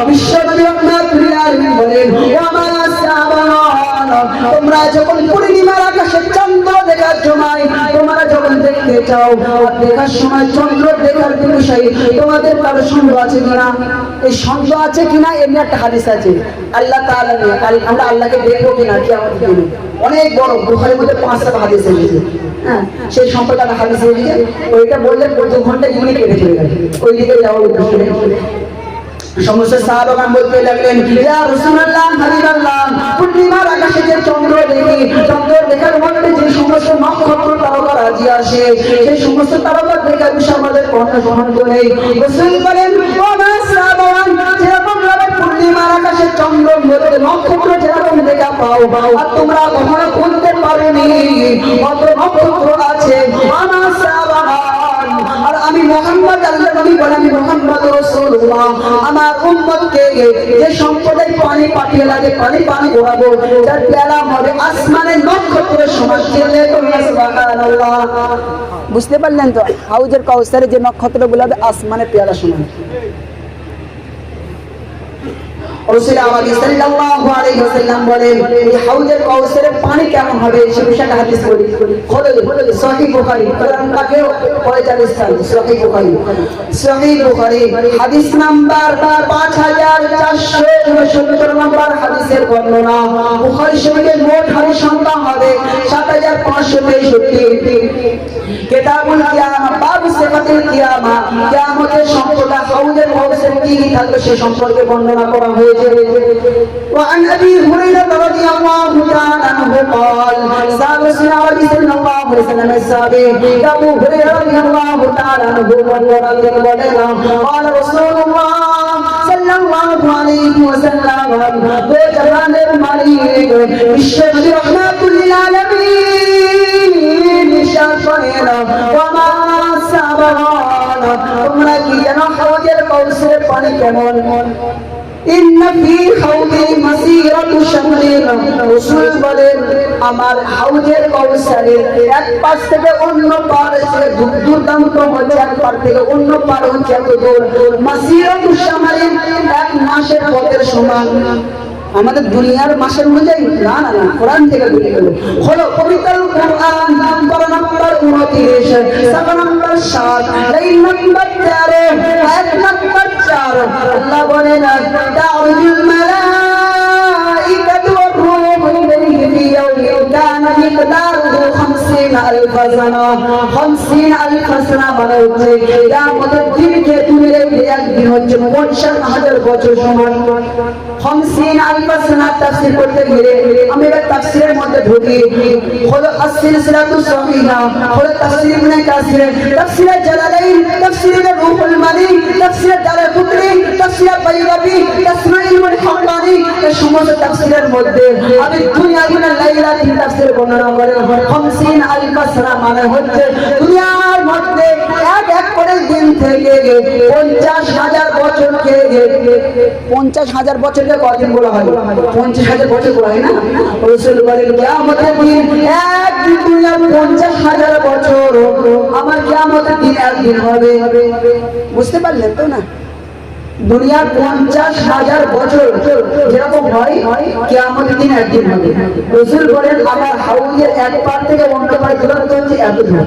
বিশ্বনবী রাহমাতুল লিল আলামিন বলেন, ওয়া মা সাবান, তোমরা যখন পূর্ণিমার আকাশে চন্দ্র দেখার সময় তোমরা যখন দেখতে চাও, দেখার সময় চন্দ্র দেখার বিষয়ে তোমাদের কারো সন্দেহ আছে কিনা, এই সন্দেহ আছে কিনা এমনি একটা হাদিস আছে আল্লাহ তাআলা নিয়ে, আমরা আল্লাহকে দেখবো কিনা কিয়ামতের দিনে, অনেক বড় বুখারীর মধ্যে 5টা হাদিস এসেছে। হ্যাঁ, সেই সম্পর্কে একটা হাদিস এসেছে, ওইটা বললে 2 ঘন্টা ইউনিট কেটে চলে যাবে, ওই দিকে যাওয়ার উদ্দেশ্য নেই। সমস্ত সাহাবাগণ বলতে লাগলেন, ইয়া রাসূলুল্লাহ হাবিবাল্লাহ, পূর্ণিমার আকাশে যে চন্দ্র দেখি, চন্দ্র দেখার মধ্যে যে সমস্ত নক্ষত্র তারকা রাজি আসে, সেই সমস্ত তারকা দেখে বিষয় আমাদের কর্ণ গ্রহণ করে। রাসূল বলেন, ও মা সাহাবাগণ, যেরকম ভাবে পূর্ণিমার আকাশে চন্দ্র মধ্যে নক্ষত্র যেরকম দেখা পাও আর তোমরা কখনো বলতে পারোনি কত নক্ষত্র আছে, আমার সাহাবাগণ, আর আমি মুহাম্মদ, আল্লাহর নবী বলেন আমি মুহাম্মদ রাসূলুল্লাহ আমার উম্মতকে যে সম্প্রদায় পানি পাঠিয়ে লাগে পানি পান করাবো, যার পেয়ালা হবে আসমানের নক্ষত্রের সমান। সুবহানাল্লাহ, বুঝতে পারলেন তো হাউজের কাউসারে যে নক্ষত্রগুলো হবে আসমানের পেয়ালা সমান। রাসূল সাল্লাল্লাহু আলাইহি ওয়াসাল্লাম বলেন, এই হাউজের কাউসারের পানি কেমন হবে সে বিষয়টা হাদিস বলি হলো সহিহ বুখারী, কোরআন পাকে 45 সাল, সহিহ বুখারী হাদিস নাম্বার 5469 নম্বর হাদিসের বর্ণনা। বুখারী শরীফের মোট হাদিস সংখ্যা হবে 7563। কিতাবুল কিয়ামা, বাবু সিফাতুল কিয়ামা, কিয়ামতের সম্পর্কে হাউজের কাউসার কি থাকবে সে সম্পর্কে বর্ণনা করা হয়েছে। وعن أبي هريرة رضي الله تعالى عنه قال سأل رسول الله صلى الله عليه وسلم السابق أبو هريرة رضي الله تعالى عنه قال رسول الله صلى الله عليه وسلم وجعل المليك بالشهر رحمة للعالمين شافعنا وما سبقنا তোমরা কি জানো হাউজের কাউসারের পানি কেমন? ইন্না ফি হাউদি মাসিরাতু শাহরিন, রাসূল বলেন আমার হাউজের কাউসারের এক পাশ থেকে অন্য পার দূরদান্ত হচ্ছে, এক পার থেকে অন্য পার হচ্ছে এত দূর, মাসিরাতু শাহরিন 1 মাসের পথের সমান। আমাদের দুনিয়ার মাসের অনুযায়ী না না না, কোরআন থেকে বলে গেল হলো পবিত্র কোরআন নম্বর 29, সাফা নম্বর 7, লাইন নম্বর 13, আয়াত নম্বর 4। আল্লাহ বলেন, তাউজুল মালাইকাতু ওয়ার রূহু ইলাইহি ফি ইয়াউমিন কানা মিকদারুহু 50,000 সানা, 50,000 সানা মানে হচ্ছে কিয়ামতের দিনকে তুলে একদিন হচ্ছে 50,000 বছর সমান। 50,000 সানা তাফসীর করতে গেলে আমি এবার তাফসীরের মধ্যে ঢুকি, হলো আস-সিলসিলাতু সহিহা, হলো তাফসীর ইবনে কাসির, তাফসীর জালালাইন, তাফসীর রূহুল মানি, তাফসীর দারকুতনি, তাফসীর বাইদাবি, তাফসীর ইবনে হাক্কানি, এই সমস্ত তাফসীরের মধ্যে আমি দুনিয়া ইবনে লাইলা তিন তাফসীর বর্ণনা করে 50,000 সানা মানে হচ্ছে দুনিয়ার মধ্যে এক এক করে দিন থেকে 50,000 বছরকে 50,000 বছরকে কদিন বলা হয়? 50,000 বছর বলা হয় না? রাসূল বলেন কিয়ামতের দিন একদিন দুনিয়ার 50,000 বছর, আমার কিয়ামতের দিন একদিন হবে। বুঝতে পারলেন তো না? দুনিয়ার 50,000 বছর যেরকম হয় কিয়ামতের দিন একদিন হবে। রাসূল বলেন আমার হাউজের এক পার থেকে অন্য পার দূরত্ব হচ্ছে এত দূর।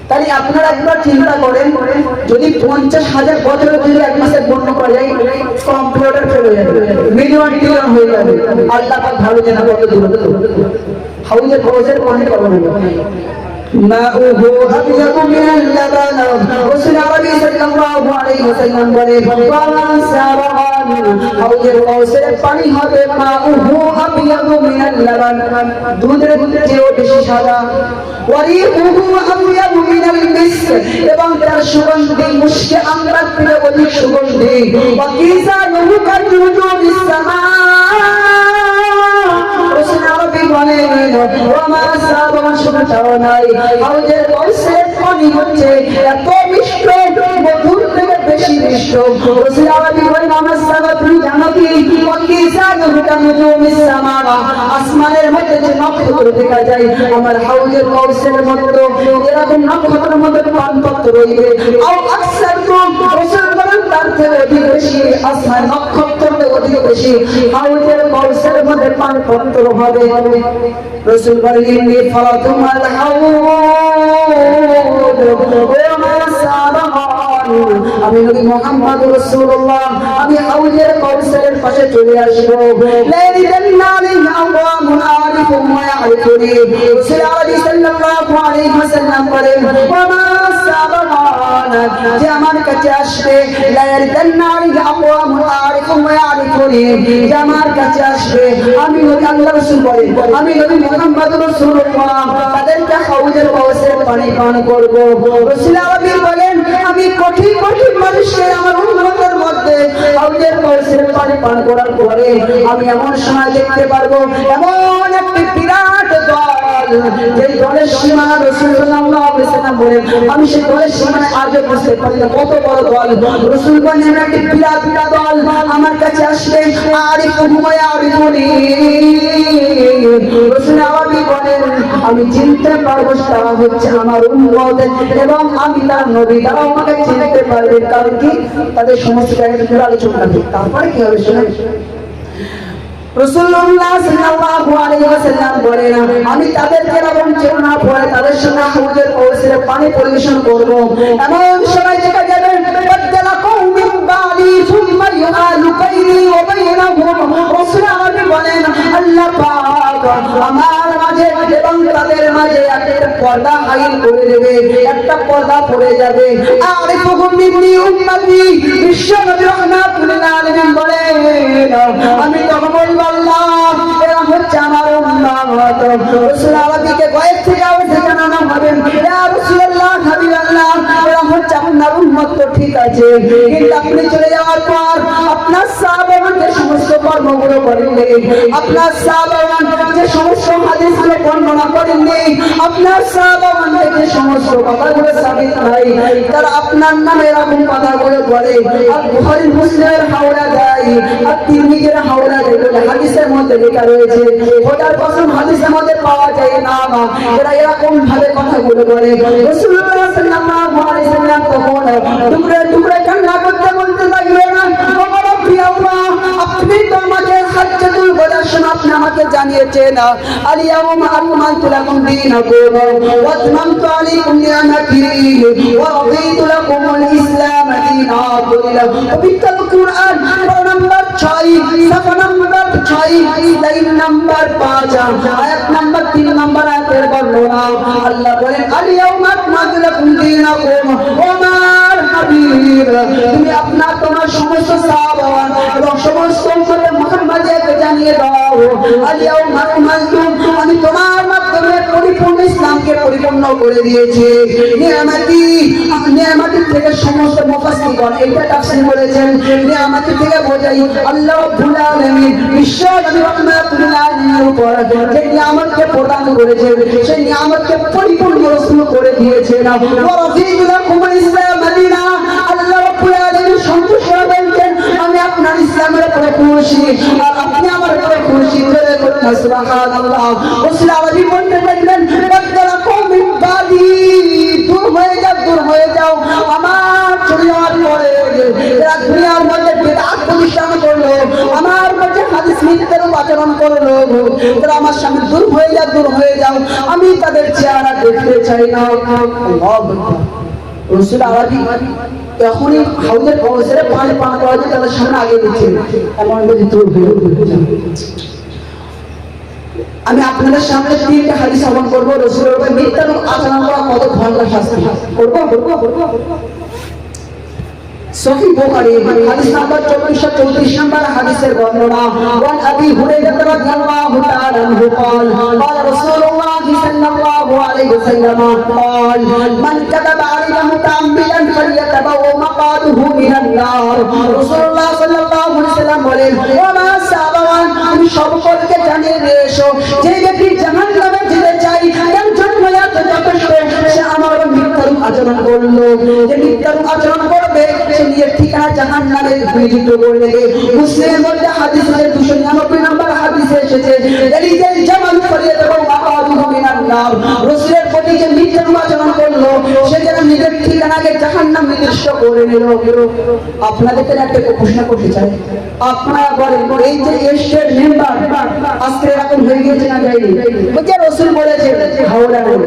তাহলে আপনারা একবার চিন্তা করেন, যদি 50,000 বছরের যদি এক মাসে বন্য করা যায়, কম্পিউটার চলে যাবে, মিলিয়ন ট্রিলিয়ন হয়ে যাবে। আল্লাহ পাক ভালো জানা কত দূরত্ব। হাউজের খরচের অনেক কম হবে। ماؤه أبيض من اللبن رسول عربي صلى الله عليه وسلم বলে ومن سرعان হাউজের কৌসের পানি হবে মাউহু আবিয়াদু মিনাল লাবান, দুধের চেয়েও বেশি সাদা। ওয়ারিহুহু আবিয়াদু মিনাল মিস্ক, এবং তার সুগন্ধি মুশকে আমরার থেকে অধিক সুগন্ধি। ওয়া কিসানুহু কানুজুমিস সামা, রাসূল আরবি বলেন ওমা সাবান শুনতাও নাই, হাউজের কৌসের পানি হচ্ছে এত মিষ্ট, মধুর থেকে বেশি মিষ্ট। রাসূল আরবি বলেন আমার সাবা তুমি জানো কি ওয়া কিসানুহু কানুজুমিস সামা, আসমানের মধ্যে যে নক্ষত্র দেখা যায় আমার হাউজের কৌসের মধ্যে এরকম নক্ষত্রের মধ্যে পানপত্র রইবে। আও আকসার রাসূল বলেন তার থেকে অধিক বেশি, আসমান নক্ষত্রের থেকে অধিক বেশি হাউজের কৌসের মধ্যে পানপত্র হবে। রাসূল বলেন ইন্নী ফারাতুল হাউদ ওয়া মা সাবান, আমি নবী মুহাম্মদ রাসূলুল্লাহ আমি হাউজের কৌসের পাশে চলে আসব। লাইলান নালি আওয়ামুন আরিফুম ওয়া ইয়ারিফুনি, রাসূল আলাইহি সাল্লাল্লাহু আলাইহি ওয়াসাল্লাম বলেন ওয়া মা সাবান, যে আমার কাছে আসবে লাইলান নালি আওয়ামুন আরিফুম ওয়া ইয়ারিফুনি, যে আমার কাছে আসবে আমি নবী আল্লাহ রাসূল বলেন আমি নবী মুহাম্মদ রাসূলুল্লাহ তাদেরকে হাউজের কৌসের পানি পান করব। রাসূল আরবি বলেন আমি কঠিন কঠিন মানুষকে আমার উম্মতের মধ্যে হাউজের কৌসের পানি পান করার পরে আমি এমন সময় দেখতে পারবো এমন একটি বিরাট দল, যে দলের সীমানা রাসূল সাল্লাল্লাহু আলাইহি ওয়াসাল্লাম বলেন আমি সেই দলের সীমানা আজও বুঝতে পারি না কত বড় দল। রাসূল বলেন একটি বিরাট দল আমার কাছে আসবে আরিফুহুম ওয়া ইয়ারিফুনি, রাসূল আরবি বলেন আমি চিনতে পারবো তারা হচ্ছে আমার উম্মত এবং আমি তার নবী, তারা আমাকে চিনতে পারবে। কারণ কি তাদের সমস্ত জায়গায় আলোচনা করবে। তারপরে কি হবে শুনে রাসূলুল্লাহ সাল্লাল্লাহু আলাইহি ওয়াসাল্লাম বলেন আমি তাদেরকে বঞ্চনা করে তাদের সঙ্গে হাউজের কৌসের পানি পরিবেশন করব। এমন সময় দেখা যাবে বাদলা কওমিন বালি সুম্মা ইউআলু বাইনি ওয়া বাইনাহুম, রাসূল আরবি বলেন আল্লাহ পাক আমার মাঝে এবং তাদের মাঝে একটা পর্দা আইন করে দেবে, একটা পর্দা পড়ে যাবে। আরিফুহুম মিন্নি উম্মতি, বিশ্ব নবী রাহমাতুল আলামিন বলেন আমি তখন বলবো আল্লাহ এরা হচ্ছে আমার উম্মত। রাসূল আরবিকে গায়েব থেকে আওয়াজ জানানো হবে ইয়া রাসূলুল্লাহ হাবিবাল্লাহ এরা হচ্ছে আপনার উম্মত। তো ঠিক আছে, কিন্তু আপনি চলে যাওয়ার পর আপনার সাহাবাগণ যে সমস্ত কর্মগুলো করেননি, আপনার সাহাবাগণ যে সমস্ত হাদিসগুলো বর্ণনা করেননি, আপনার সাহাবাগণ যে সমস্ত কথাগুলো সাবিত নাই, তারা আপনার নামে এরকম কথাগুলো বলে আর বুখারী মুসলিমের হাওলা দেয় আর তিরমিজির হাওলা দেয় বলে হাদিসের মধ্যে লেখা রয়েছে। খোদার কসম হাদিসের মধ্যে পাওয়া যায় না, এরা এরকম ভাবে কথাগুলো বলে। রাসূলুল্লাহ সাল্লাল্লাহু আলাইহি ওয়াসাল্লাম তখন টুকরে টুকরে কান্না করতে বলতে লাগলেন আমার প্রিয় আল্লাহ আপনি তো আমাকে হাজ্জাতুল ওয়াদার সময় আপনি আমাকে জানিয়েছেন আল-ইয়াওমা আকমালতু লাকুম দীনাকুম ওয়া আতমামতু আলাইকুম নি'মাতি ওয়া রাদিতু লাকুমুল ইসলাম দীনা। পবিত্র কুরআন নম্বর 6 সাফা নম্বর 6 লাইন নম্বর 5 আয়াত নম্বর 3 নম্বর আয়াতের বর্ণনা আল্লাহ বলেন আল-ইয়াওমা আকমালতু লাকুম দীনাকুম ওয়া মার হাবিব তুমি আপনার তোমার সমস্ত সাহাবাগণ এবং সমস্ত উম্মতে মুহাম্মাদিয়াকে জানিয়ে দাও আল-ইয়াওমা আকমালতু আমি তোমার মাধ্যমে পরিপূর্ণ ইসলামকে পরিপূর্ণ করে দিয়েছে। নিয়ামতের থেকে সমস্ত মুফাসসিরগণ এটা তাফসীর করেছেন, নিয়ামতের থেকে বোঝাই আল্লাহ রাব্বুল আলামিন বিশ্ব নবী রাহমাতুল আলামিনের উপর যে নিয়ামতকে প্রদান করেছে, সেই নিয়ামতকে পরিপূর্ণ রাসূল করে দিয়েছেন। ওয়া রাফি'ু লাকুম ইসলাম মদিনা, আল্লাহ রাব্বুল আলামিন সন্তুষ্ট হয়েছেন আমি আপনার ইসলামের উপরে খুশি আর আপনি আমার উপরে খুশি। জোরে বলুন সুবহানাল্লাহ। রাসূল আরবি বলতে লাগলেন বাদরাকুম মিন বাদি, দূর হয়ে যাও আমার চলে যাওয়ার পরে যারা দুনিয়ার মধ্যে বিদআত প্রতিষ্ঠান করলো, আমার মধ্যে হাদিস মিথ্যার আচরণ করলো, তারা আমার সামনে দূর হয়ে যাও আমি তাদের চেহারা দেখতে চাই না। আল্লাহু আকবার। রাসূল আরবি তখনই হাউজের কাউসারে পানি পান করা যায় তাদের সামনে আগে দিচ্ছে আমার মধ্যে দূর হয়ে যাও। আমি আপনাদের সামনে তিনটা হাদিস শ্রবণ করবো। রাসূলের উপর মিথ্যা আচরণ করা কত ভয়ঙ্কর শাস্তি। করবো সহিহ বুখারী হাদিস নাম্বার 2434 নম্বর হাদিসের বর্ণনা। ওয়ান আবি হুরায়রা রাদিয়াল্লাহু তাআলা আনহু قال قال رسول الله صلى الله عليه وسلم قال من كذب علي متعمدا فليتبوأ مقعده من النار। রাসূলুল্লাহ সাল্লাল্লাহু আলাইহি ওয়াসাল্লাম বলেন ও মা সাহাবাগণ আমি সকলকে জানিয়ে দিয়ে এসো যে ব্যক্তি জাহান্নামে যেতে চায় একজন মায়াত যথেষ্ট, সে আমার মিথ্যা আচরণ করলো, যে মিথ্যা আচরণ করবে সে নিজের ঠিকানা জাহান্নামে নিযুক্ত করে দেবে। মুসলিমের মধ্যে হাদিস 299 নম্বর হাদিসে এসেছে এলিজেল জামাল ফালিয়াতাবাউ মাকাদুহু মিনান নার। রাসূলের প্রতি যে মিথ্যা আচরণ করলো সে যেন নিজের ঠিকানাকে জাহান্নাম নির্দিষ্ট করে নিল। আপনাদেরকে একটা প্রশ্ন করতে চাই, আপনারা বলেন এই যে এশিয়ার মেম্বার আজকে এরকম হয়ে গিয়েছে না যায়নি? যে রাসূল বলেছে হাওলা নেই,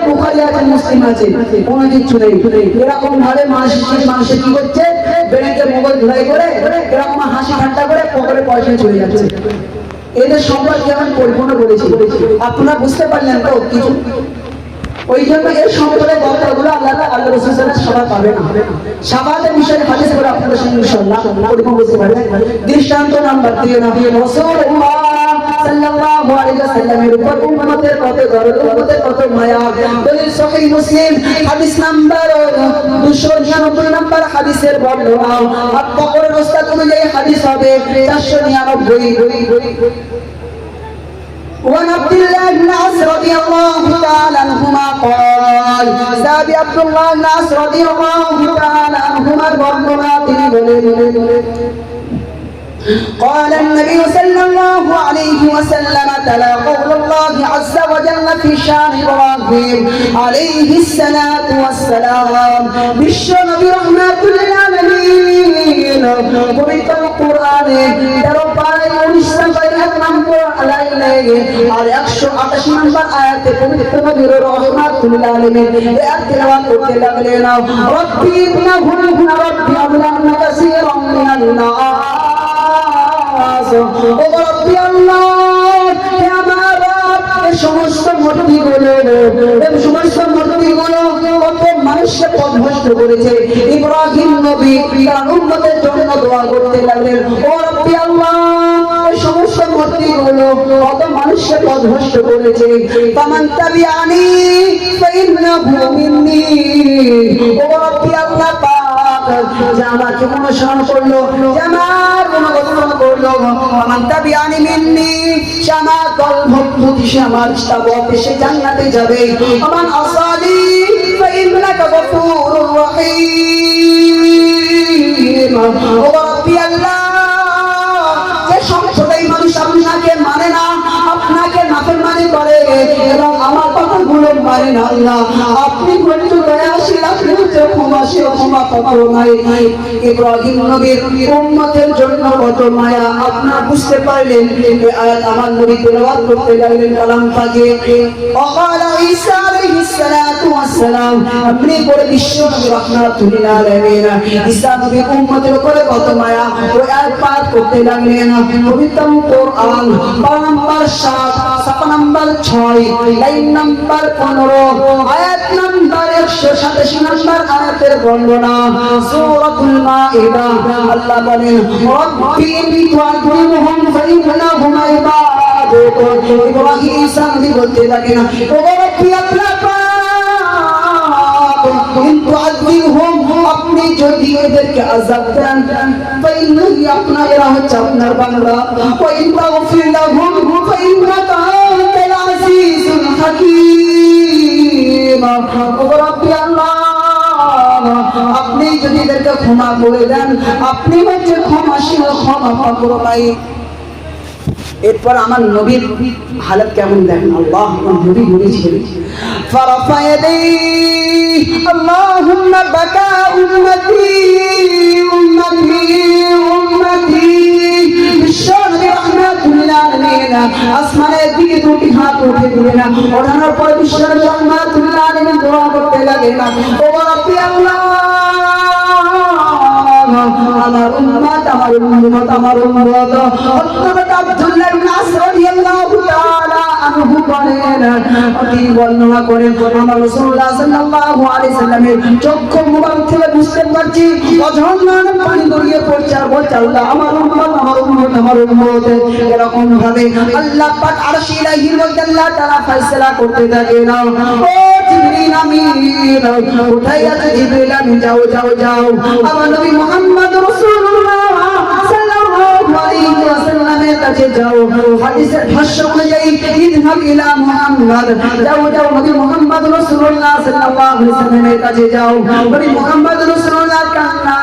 বুখারী আছে মুসলিম আছে, কোনো কিছু নেই। এরকম ভাবে মানুষ কি করছে ব্যাংকে মোবাইল ধুলাই করে এরকম হাসি ঠাট্টা করে পকেটে পয়সা চলে যাচ্ছে। এদের সম্পর্কে আমি পরিপূর্ণ বলেছি, আপনারা বুঝতে পারলেন তো কিছু? ওই জন্য এর সম্পর্কে বক্তাগুলো আল্লাহ রাসূলের সভা পাবে না। সাবাতের বিষয়ে হাদিস করে আপনাদের সঙ্গে ইনশাআল্লাহ পরিপূর্ণ বুঝতে পারবেন। দৃষ্টান্ত নাম্বার 3 রাসূলুল্লাহ সাল্লাল্লাহু আলাইহি ওয়াসাল্লামের উপর উম্মতের কত দরদ, উম্মতের কত মায়া। দলিল সহিহ মুসলিম হাদিস নাম্বার 299 নম্বর হাদিসের বর্ণনা। আর বকরের উস্তাদ অনুযায়ী হাদিস হবে 499। وعن عبد الله بن عاص رضي الله تعالى عنهما قال سابي عبد الله بن عاص رضي الله تعالى عنهما برضنا قال النبي صلى الله عليه وسلم تلا قول الله عز وجل في شان إبراهيم عليه الصلاة والسلام বিশ্ব নবী রাহমাতুল আলামিন পবিত্র কোরআনে 13 পারা 19 নম্বর লাইনে আর 188 নম্বর আয়াতে পবিত্র নবী রাহমাতুল আলামিন আয়াত তেলাওয়াত করতে লাগলেন রব্বি ইন্নাহুম রাব্বি আল্লাহু কাসীরাম মিনান নাস। ও রব্বি আল্লাহ, হে আমার রব, এই সমস্ত মূর্তিগুলো কত মানুষকে পথভ্রষ্ট করেছে। ইব্রাহিম নবী তার উম্মতের জন্য দোয়া করতে লাগলেন ও রব্বি আল্লাহ, এই সমস্ত মূর্তিগুলো কত মানুষকে পথভ্রষ্ট করেছে। ফামান তাবিআনি ফাইন্নাহু মিন্নি। ও রব্বি আল্লাহ পাক, যে আমাকে অনুসরণ করলো, যে আমার অনুগমন করলো, ফামান তাবিআনি মিন্নি, সে আমার দলভুক্ত, সে আমার ইস্তাবতে, সে জান্নাতে যাবে। আমান আসালি ফাইন্নাকা গফুরুর রহিম। ও রব্বি আল্লাহ, যে সবটাই মানুষ আপনাকে মানে না, আপনাকে নাফরমানি করে এবং আমার কথাগুলো মানে না, আল্লাহ আপনি বলতে দয়াশীল, আপনি হচ্ছে ক্ষমাশীল, ক্ষমা পাওয়ার নাই। ইব্রাহিম নবীর উম্মতের জন্য কত মায়া আপনারা বুঝতে পারলেন। এই আয়াত আমার নবী তেলাওয়াত করতে লাগলেন কালাম পাকে। وقال عيسى عليه الصلاه والسلام, আপনি পরে বিশ্ব নবী রাহমাতুল আলামিন ঈসা নবীর উম্মতের উপরে কত মায়া ওই আয়াত পাঠ করতে লাগলেন। পবিত্র কোরআন 12 নম্বর 7, 7 নম্বর 6, লাইন নম্বর 15, আয়াত নম্বর 187 নম্বর আয়াতের বর্ণনা। সূরাতুল মাইদা আল্লাহ বলেন রব্বি তুআযিবহুম ফাইন্নাহুম ইবাদুক। ইব্রাহিম ঈসা নবী বলতে লাগেন ও রব্বি আল্লাহ পাক, এদেরকে আযাব দেন ফাইন্নাহি আপনা এরা হচ্ছে আপনার বান্দা ওয়া ইন তাগফির লাহুম ফাইন্নাকা আনতাল আজিজুল হাকীম ও রব্বি আল্লাহ আপনি যদি এদেরকে ক্ষমা করে দেন আপনি হচ্ছে ক্ষমাশীল ক্ষমা করবাই। এরপর আমার নবীর হালত কেমন দেখেন, আল্লাহ আমার নবী বলেছেন ফারাফা ইয়াদাইহি আল্লাহুম্মা বাকা উম্মতি উম্মতি উম্মতি বিশ্বনবী রাহমাতুল্লিল আলামিন আসমানের দিকে দুটি হাত উঠে দিলেন, ওঠানোর পর বিশ্বনবী রাহমাতুল্লিল আলামিন দোয়া করতে লাগলেন, ও রব্বি আল্লাহ আমার উম্মত আমার উম্মত আমার উম্মত। হযরত আব্দুল্লাহ ইবনে আসর রাদিয়াল্লাহু তাআলা আনহু বলেন, তিনি বর্ণনা করেন আমার রাসূলুল্লাহ সাল্লাল্লাহু আলাইহি সাল্লামের চক্ষু মুবারক থেকে বুঝতে পারছি অঝরনার পানি গড়িয়ে পড়ছে আর বলছে আল্লাহ আমার উম্মত আমার উম্মত আমার উম্মত। এরকম ভাবে আল্লাহ পাক আরশ ইলাহির মধ্যে আল্লাহ তাআলা ফয়সালা করতে থাকেন, ও জিবরিল আমিন কোথায় আছো জিবরিল আমিন যাও যাও যাও আমার নবী মুহাম্মদ রাসূলুল্লাহ সাল্লাল্লাহু আলাইহি ওয়াসাল্লামের কাছে যাও। হাদিসের ভাষ্য অনুযায়ী ইযহাব ইলা মুহাম্মদ যাও যাও নবী মুহাম্মদ রাসূলুল্লাহ সাল্লাল্লাহু আলাইহি ওয়াসাল্লামের কাছে যাও। নবী মুহাম্মদ রাসূলুল্লাহ কান্না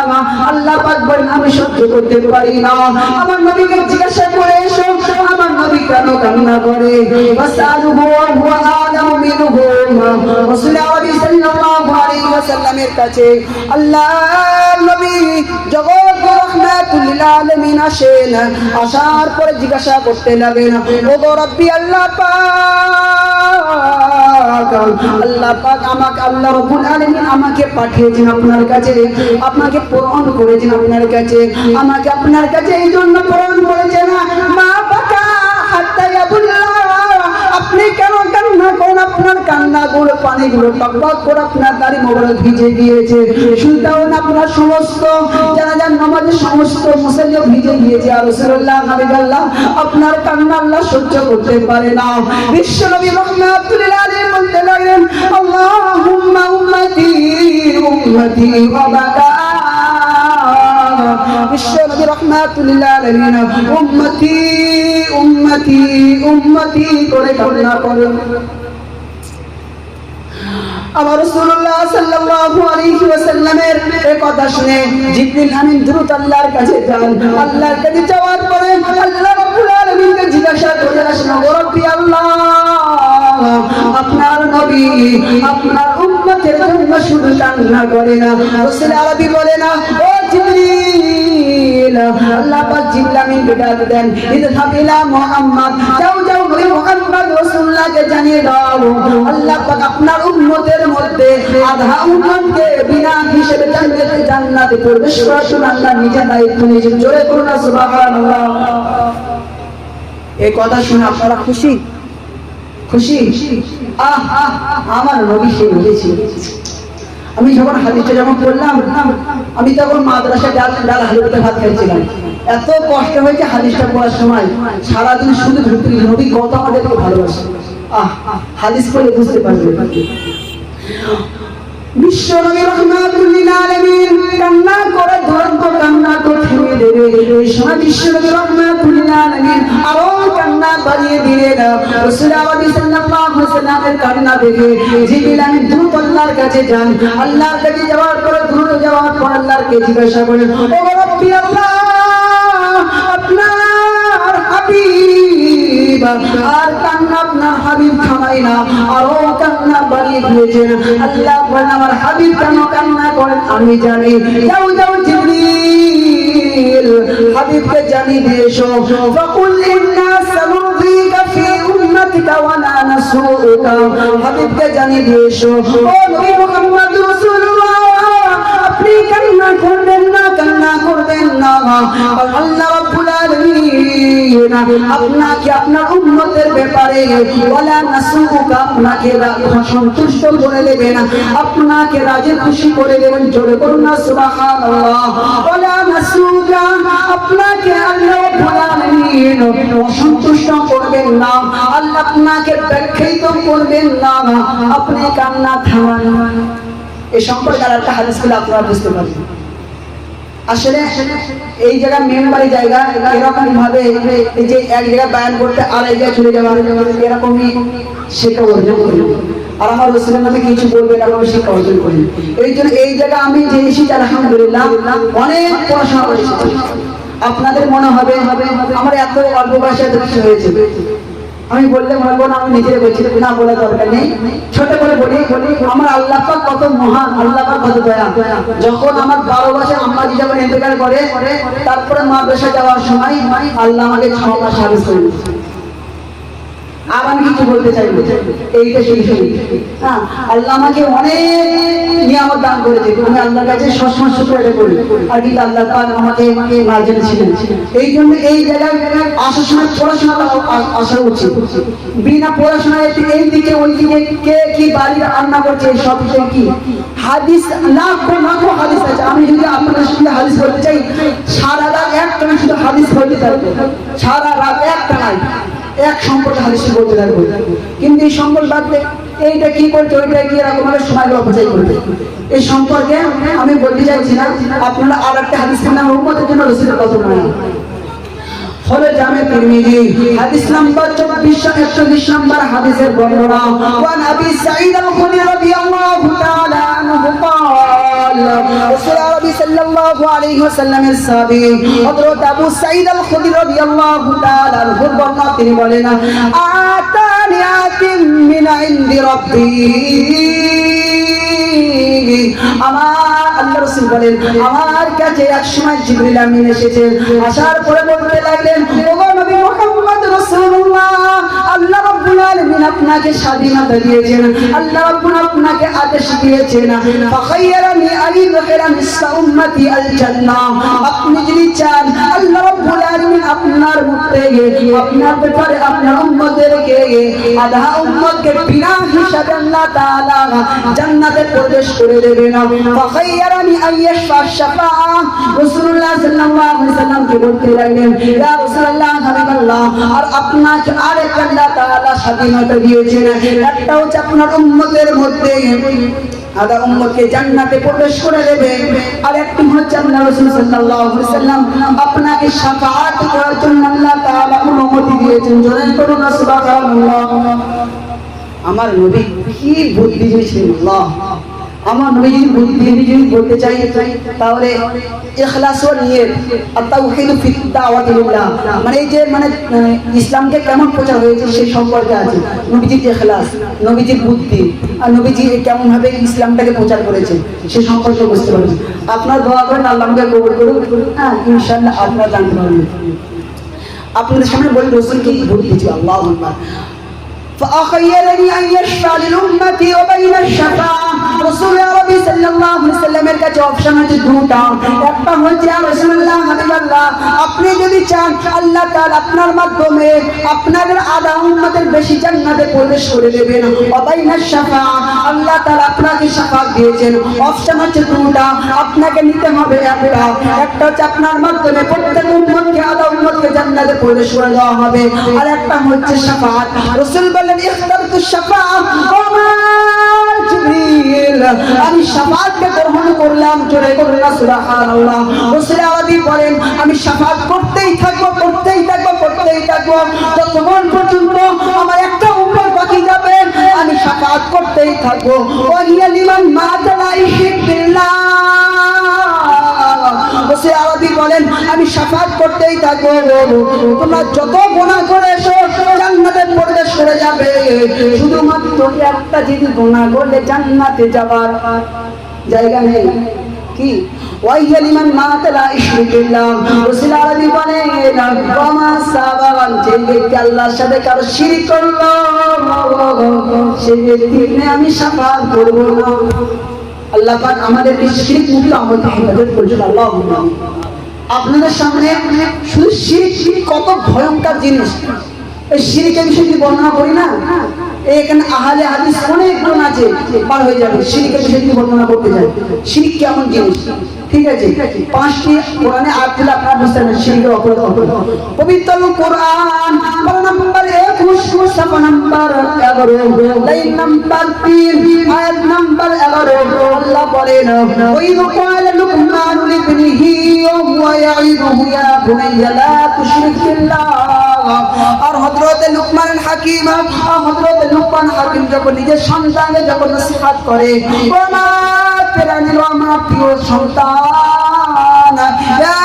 আল্লাহ পাক বলেন আমি সহ্য করতে পারি না। আমার নবীকে জিজ্ঞাসা করে এসো আমার নবী কেন কান্না করে, ওয়াসালুহু ওয়া হুয়া আলামু মিনহু। রাসূল আরবি সাল্লাল্লাহু আলাইহি ওয়াসাল্লামের কাছে আল্লাহর নবী জগৎ রাহমাতুল লিল আলামিন আসেন, আসার পরে জিজ্ঞাসা করতে লাগেন, ও গো রব্বি আল্লাহ পাক আল্লাহ পাক আমাকে আল্লাহ রাব্বুল আলামিন আমাকে পাঠিয়েছেন আপনার কাছে, আপনাকে প্রেরণ করেছেন আপনার কাছে, আমাকে আপনার কাছে এই জন্য প্রেরণ করেছেন মা বাকা হাত্তা ইয়াবুল্লাহ আপনি কেন কান্না করেন, আপনার কান্নাগুলো পানিগুলো টকটক করে আপনার দাড়ি মোবারক ভিজে গিয়েছে, শুনতেও না আপনার সমস্ত জানাজার নামাজের সমস্ত মুসল্লি ভিজে গিয়েছে। আর রাসূলুল্লাহ হাবিবাল্লাহ আপনার কান্না আল্লাহ সহ্য করতে পারে না। বিশ্বনবী রাহমাতুল্লিল আলামিন বলতে লাগলেন আল্লাহুম্মা উম্মতি উম্মতি ওয়া বাকা। বিশ্বনবী রাহমাতুল্লিল আলামিন উম্মতি উম্মতি উম্মতি করে কান্না করেন। আমার রাসূলুল্লাহ সাল্লাল্লাহু আলাইহি ওয়াসাল্লামের এই কথা শুনে জিবরিল আমিন দ্রুত আল্লাহর কাছে যান। আল্লাহর কাছে যাওয়ার পরে আল্লাহ রাব্বুল আলামিনকে জিজ্ঞাসা করে আসেন, ও রব্বি আল্লাহ আপনার নবী আপনার উম্মতের জন্য শুধু কান্না করে না। রাসূল আরবি বলে না, ও জিবরিল আল্লাহ পাক জিবরিল আমিনকে ডাক দেন, ইযহাব ইলা মুহাম্মদ যাও যাও নবী মুহাম্মদ রাসূলুল্লাহকে জানিয়ে দাও আল্লাহ পাক আপনার উম্মতের মধ্যে আধা উম্মতকে বিনা হিসেবে জান্নাতে প্রবেশ করার জন্য আল্লাহ নিজে দায়িত্ব নিয়েছেন। জোরে করুন সুবহানাল্লাহ। এই কথা শুনে আপনারা খুশি খুশি? আমার নবী সে বলেছে। আমি যখন হাদিসটা যখন পড়লাম আমি তখন মাদ্রাসায় ডাল হালুতে ভাত খাইছিলাম, এত কষ্ট হয়েছে হাদিসটা পড়ার সময়, সারাদিন শুধু ঘুরতে নবী কত আমাদেরকে ভালোবাসে। হাদিস পড়লে বুঝতে পারবে। বিশ্বনবী রাহমাতুল্লিল আলামিন কান্না করে ধরন্ত কান্না করে থেমে দেবে, এই সময় বিশ্বনবী রাহমাতুল্লিল আলামিন আরো কান্না বাড়িয়ে দিলেন। রাসূল আরবি সাল্লাল্লাহু আলাইহি ওয়াসাল্লামের কান্না দেখে জিবরিল আমিন দ্রুত আল্লাহর কাছে যান। আল্লাহর কাছে যাওয়ার পরে দ্রুত যাওয়ার পর আল্লাহকে জিজ্ঞাসা করেন, ও রব্বি আল্লাহ আপনার হাবিব আর কান্না আপনার হাবিব থামাই না, আরো কান্না বাড়িয়ে দিয়েছেন। আল্লাহ বলেন আমার হাবিব কেন কান্না করেন আমি জানি, যাও যাও জিবরিল হাবিবকে জানিয়ে দিয়ে এসো, ফাকুল ইন্না সানুযিকা ফি উম্মাতিকা ওয়া লা নাসুকা। হাবিবকে জানিয়ে দিয়ে এসো, ও নবী মুহাম্মদ রাসূলুল্লাহ আপনি কান্না করবেন না, কান্না করবেন না। আল্লাহ রাব্বুল আলামিন আপনাকে আপনার উম্মতের ব্যাপারে ওয়ালা নাসুকা আপনাকে সন্তুষ্ট করে দেবেন, আপনাকে রাজি খুশি করে দেবেন। জোরে করুন না সুবহানাল্লাহ। ওয়ালা নাসুকা আপনাকে আল্লাহ রাব্বুল আলামিন অসন্তুষ্ট করবেন না, আল্লাহ আপনাকে ব্যাখ্যায়িত করবেন না, আপনি কান্না থামান। এই সম্পর্কে আর একটা হাদিস গুলো আপনারা বুঝতে পারবেন। আসলে এই জায়গা মেম্বারি জায়গা এরকম ভাবে যে এক জায়গায় বায়ান করতে আর এক জায়গায় চলে যাওয়া এরকমই সেটা অর্জন করি। আর আমার রসুলের নামে কিছু বলবে এরকম শিক্ষা অর্জন করি। এই জন্য এই জায়গা আমি যে এসেছি আলহামদুলিল্লাহ অনেক পড়াশোনা করেছি। আপনাদের মনে হবে আমার এত অল্প বয়সে এত কিছু হয়েছে, আমি বললে মনে করুন আমি নিজের বলছি না, বলার দরকার নেই। ছোট করে বলি আমার আল্লাহ পাক কত মহান, আল্লাহ পাক কত দয়া। যখন আমার 12 বছরে আম্মা জি যখন ইন্তেকাল করে, তারপরে মাদ্রাসা যাওয়ার সময় আল্লাহ আমাকে 6 মাস হাফেজ করে দিয়েছে। আর আমি কিছু বলতে চাই এইটা সেই হ্যাঁ, আল্লাহ আমাকে অনেক নিয়ামত দান করেছে। আমি আল্লাহর কাছে সবসময় শুকরিয়া করি। আর কিন্তু আল্লাহ পাক আমাকে মার্জিন ছিলেন। এই জন্য এই জায়গায় আসার সময় পড়াশোনা আসা উচিত। বিনা পড়াশোনায় এই দিকে ওই দিকে কে কি বাড়ি রান্না করছে সব বিষয় কি হাদিস লাখো হাদিস আছে। আমি যদি আপনাদের সঙ্গে হাদিস বলতে চাই, সারা রাত একটা শুধু হাদিস বলতে থাকবো, সারা রাত একটা নাই এক সম্পর্কে হাদিস বলতে থাকবো। কিন্তু এই সম্পর্ক বাদে এইটা কি করছে ওইটা কি এরকম ভাবে সময় অপচয় করবে, এই সম্পর্কে আমি বলতে চাইছি না। আপনারা আর একটা হাদিসের নাম উম্মতের জন্য রাসূলের কথা নয়। ফলে জামে তিরমিজি হাদিস নাম্বার 2420 নম্বর হাদিসের বর্ণনা, ওয়ান আবি সাঈদ আল-খুদরি রাদিয়াল্লাহু তাআলা আনহু قال رسول الله صلى الله عليه وسلم الصحابي হযরত আবু সাঈদ আল-খুদরি রাদিয়াল্লাহু তাআলা আনহু বর্ণনা, তিনি বলেন আতানি আতিম মিন ইনদি রাব্বি, আমার আল্লাহ রাসূল বলেন আমার কাছে এক সময় জিবরিল আমিন এসেছেন। আসার পরে বলতে লাগলেন, ওগো নবী মুহাম্মদ রাসূলুল্লাহ, আল্লাহ রাব্বুল আলামিন আপনাকে স্বাধীনতা দিয়েছেন, আল্লাহ রাব্বুল আপনাকে আদেশ দিয়েছেন ফাখায়্যারানি আইয়ুদখিলা মিসলা উম্মতি আল জান্নাহ, আপনি যদি চান আল্লাহ রাব্বুল আলামিন আপনার মধ্যে আপনার ব্যাপারে আপনার উম্মতদেরকে আধা উম্মতকে বিনা হিসাবে আল্লাহ তাআলা জান্নাতে প্রবেশ করে দেবেন। ফাখায়্যারানি আইয়াশফা শাফাআ, রাসূলুল্লাহ সাল্লাল্লাহু আলাইহি ওয়াসাল্লাম কে বলতে লাগলেন, ইয়া রাসূলুল্লাহ হাবিবাল্লাহ, আর আপনাকে আরেক আল্লাহ তাআলা স্বাধীনতা দিয়েছেন, একটা হচ্ছে আপনার উম্মতের মধ্যে আধা উম্মতকে জান্নাতে প্রবেশ করে দেবে, আর একটি হচ্ছে আল্লাহ রাসূল সাল্লাল্লাহু আলাইহি ওয়াসাল্লাম আপনাকে শাফাআত করার জন্য আল্লাহ তাআলা অনুমতি দিয়েছেন। জোরে করুন সুবহানাল্লাহ। আমার নবী কি বুদ্ধি দিয়েছেন আল্লাহ। আমার নবী যদি বুদ্ধি যদি বলতে চাই তাহলে ইখলাস ও নিয়ত আর তাওহীদ ফি দাওয়াতিল্লাহ, মানে এই যে মানে ইসলামকে কেমন প্রচার হয়েছে সেই সম্পর্কে আছে। নবীজির ইখলাস, নবীজির বুদ্ধি আর নবীজি কেমন ভাবে ইসলামটাকে প্রচার করেছেন সেই সম্পর্কে বুঝতে পারবেন। আপনার দোয়া করেন আল্লাহ আমাকে কবুল করুন, হ্যাঁ ইনশাআল্লাহ আপনারা জানতে পারবেন। আপনাদের সামনে বলি রাসূল কি বুদ্ধি ছিল। আল্লাহু আকবার। فأخيرني أن يشفع لأمتي وبين الشفاعة, رسول الله صلى الله عليه وسلم এর কাছে অপশন আছে দুটো। একটা হচ্ছে রাসূলুল্লাহ হাবিবাল্লাহ, আপনি যদি চান আল্লাহ তাআলা আপনার মাধ্যমে আপনাদের আধা উম্মতের বেশি জান্নাতে প্রবেশ করে দেবেন। ওয়াবাইনাশ শাফাআ, আল্লাহ তাআলা আপনাকে শাফাআত দিয়েছেন। অপশন হচ্ছে দুটো, আপনাকে নিতে হবে একটা হচ্ছে আপনার মাধ্যমে প্রত্যেক উম্মতকে আধা উম্মতকে জান্নাতে প্রবেশ করে দেওয়া হবে, আর একটা হচ্ছে শাফাআত। রাসূল ইখতারতু শাফাআ ওয়া জিবরিল, আমি শাফাআতকে গ্রহণ করলাম। জোরে করুন সুবহানাল্লাহ। রাসূল আরবি বলেন আমি শাফাআত করতেই থাকবো যতক্ষণ পর্যন্ত আমার একটা উম্মত বাকি যাবে আমি শাফাআত করতেই থাকবো। ওয়া হিয়া লিমান মাতা লা ইউশরিকু বিল্লাহ, রাসূল আরবি বলেন আমি শাফাআত করতেই থাকবো। তোমরা যত গুনাহ করেছো জান্নাতে প্রবেশ করে যাবে, শুধুমাত্র একটা যদি গুনাহ করলে জান্নাতে যাবার জায়গা নেই। কি ওয়াইয়া লিমান মাতা লা ইউশরিকু বিল্লাহ, রাসূল আরবি বলেন ওয়ামা সাবান, যে ব্যক্তি আল্লাহর সাথে কারো শিরক করলো সেই ব্যক্তিকে আমি শাফাআত করব না। আল্লাহ পাক আমাদেরকে শিরক মুক্ত আমলকে হেফাজত করুন। আল্লাহুম্মা। আপনাদের সামনে শুধু শিরক কত ভয়ঙ্কর জিনিস, এই শিরকের বিষয়ে যদি বর্ণনা করি না, এখানে আহলে হাদিস অনেক জন আছে পার হয়ে যাবে। শিরকের বিষয়ে যদি বর্ণনা করতে যাই, শিরক কেমন জিনিস, ঠিক আছে 5টি কোরআনে আয়াত আপনারা বুঝতে পারবেন শিরকের অপরাধ। পবিত্র কোরআন পারা নাম্বার 21 সাফা নাম্বার 11 লাইন নাম্বার 3 আয়াত নাম্বার 11 আল্লাহ বলেন ওয়াইদ ক্বালা লুকমান لابنه وهو يعظه يا بني لا تشرك بالله আর হযরত লুকমান হাকিম যখন নিজের সন্তানকে যখন নসিহত করে ও মা প্রাণের আমার প্রিয় সন্তান ইয়া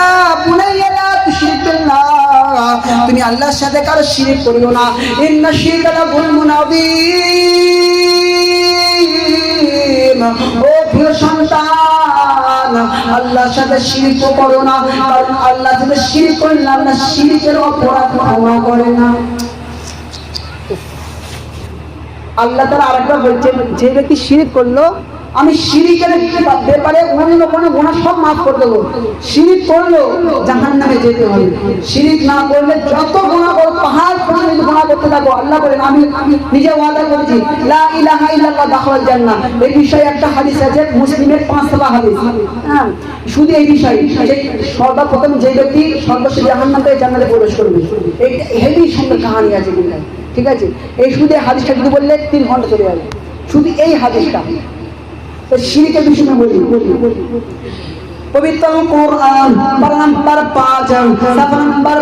বুনাইয়া লা তুশরিক বিল্লাহ তুমি আল্লাহর সাথে কারো শিরক করিও না ইন্না শিরকা লা যুলমুন আযীম ও প্রিয় সন্তান আল্লাহর সাথে শিরক করো না কারণ আল্লাহর সাথে শিরক করলে আল্লাহ শিরকের অপরাধ ক্ষমা করে না আল্লাহ তাআলা আরেকবার বলছেন যে ব্যক্তি শিরক করলো আমি শিরকের ব্যাপারে অন্য কোনো গুনাহ সব মাফ করে দেবো শিরক করলো জাহান্নামে যেতে হবে শিরক না করলে যত গুনাহ করো পাহাড় পর্যন্ত গুনাহ করতে থাকো আল্লাহ বলেন আমি নিজে ওয়াদা করেছি লা ইলাহা ইল্লাল্লাহ দাখালাল জান্নাহ এই বিষয়ে একটা হাদিস আছে মুসলিমের 5 নম্বর হাদিস হ্যাঁ শুধু এই বিষয় যে সর্বপ্রথম যে ব্যক্তি সর্বশেষ জাহান্নাম থেকে জান্নাতে প্রবেশ করবে এই হেভি সুন্দর কাহিনী আছে কিন্তু ঠিক আছে এই শুধু এই হাদিসটা যদি বললে 3 ঘন্টা চলে যাবে শুধু এই হাদিসটা তো শিরকের বিষয়ে বলি পবিত্র কোরআন নাম্বার 5 সাফা নাম্বার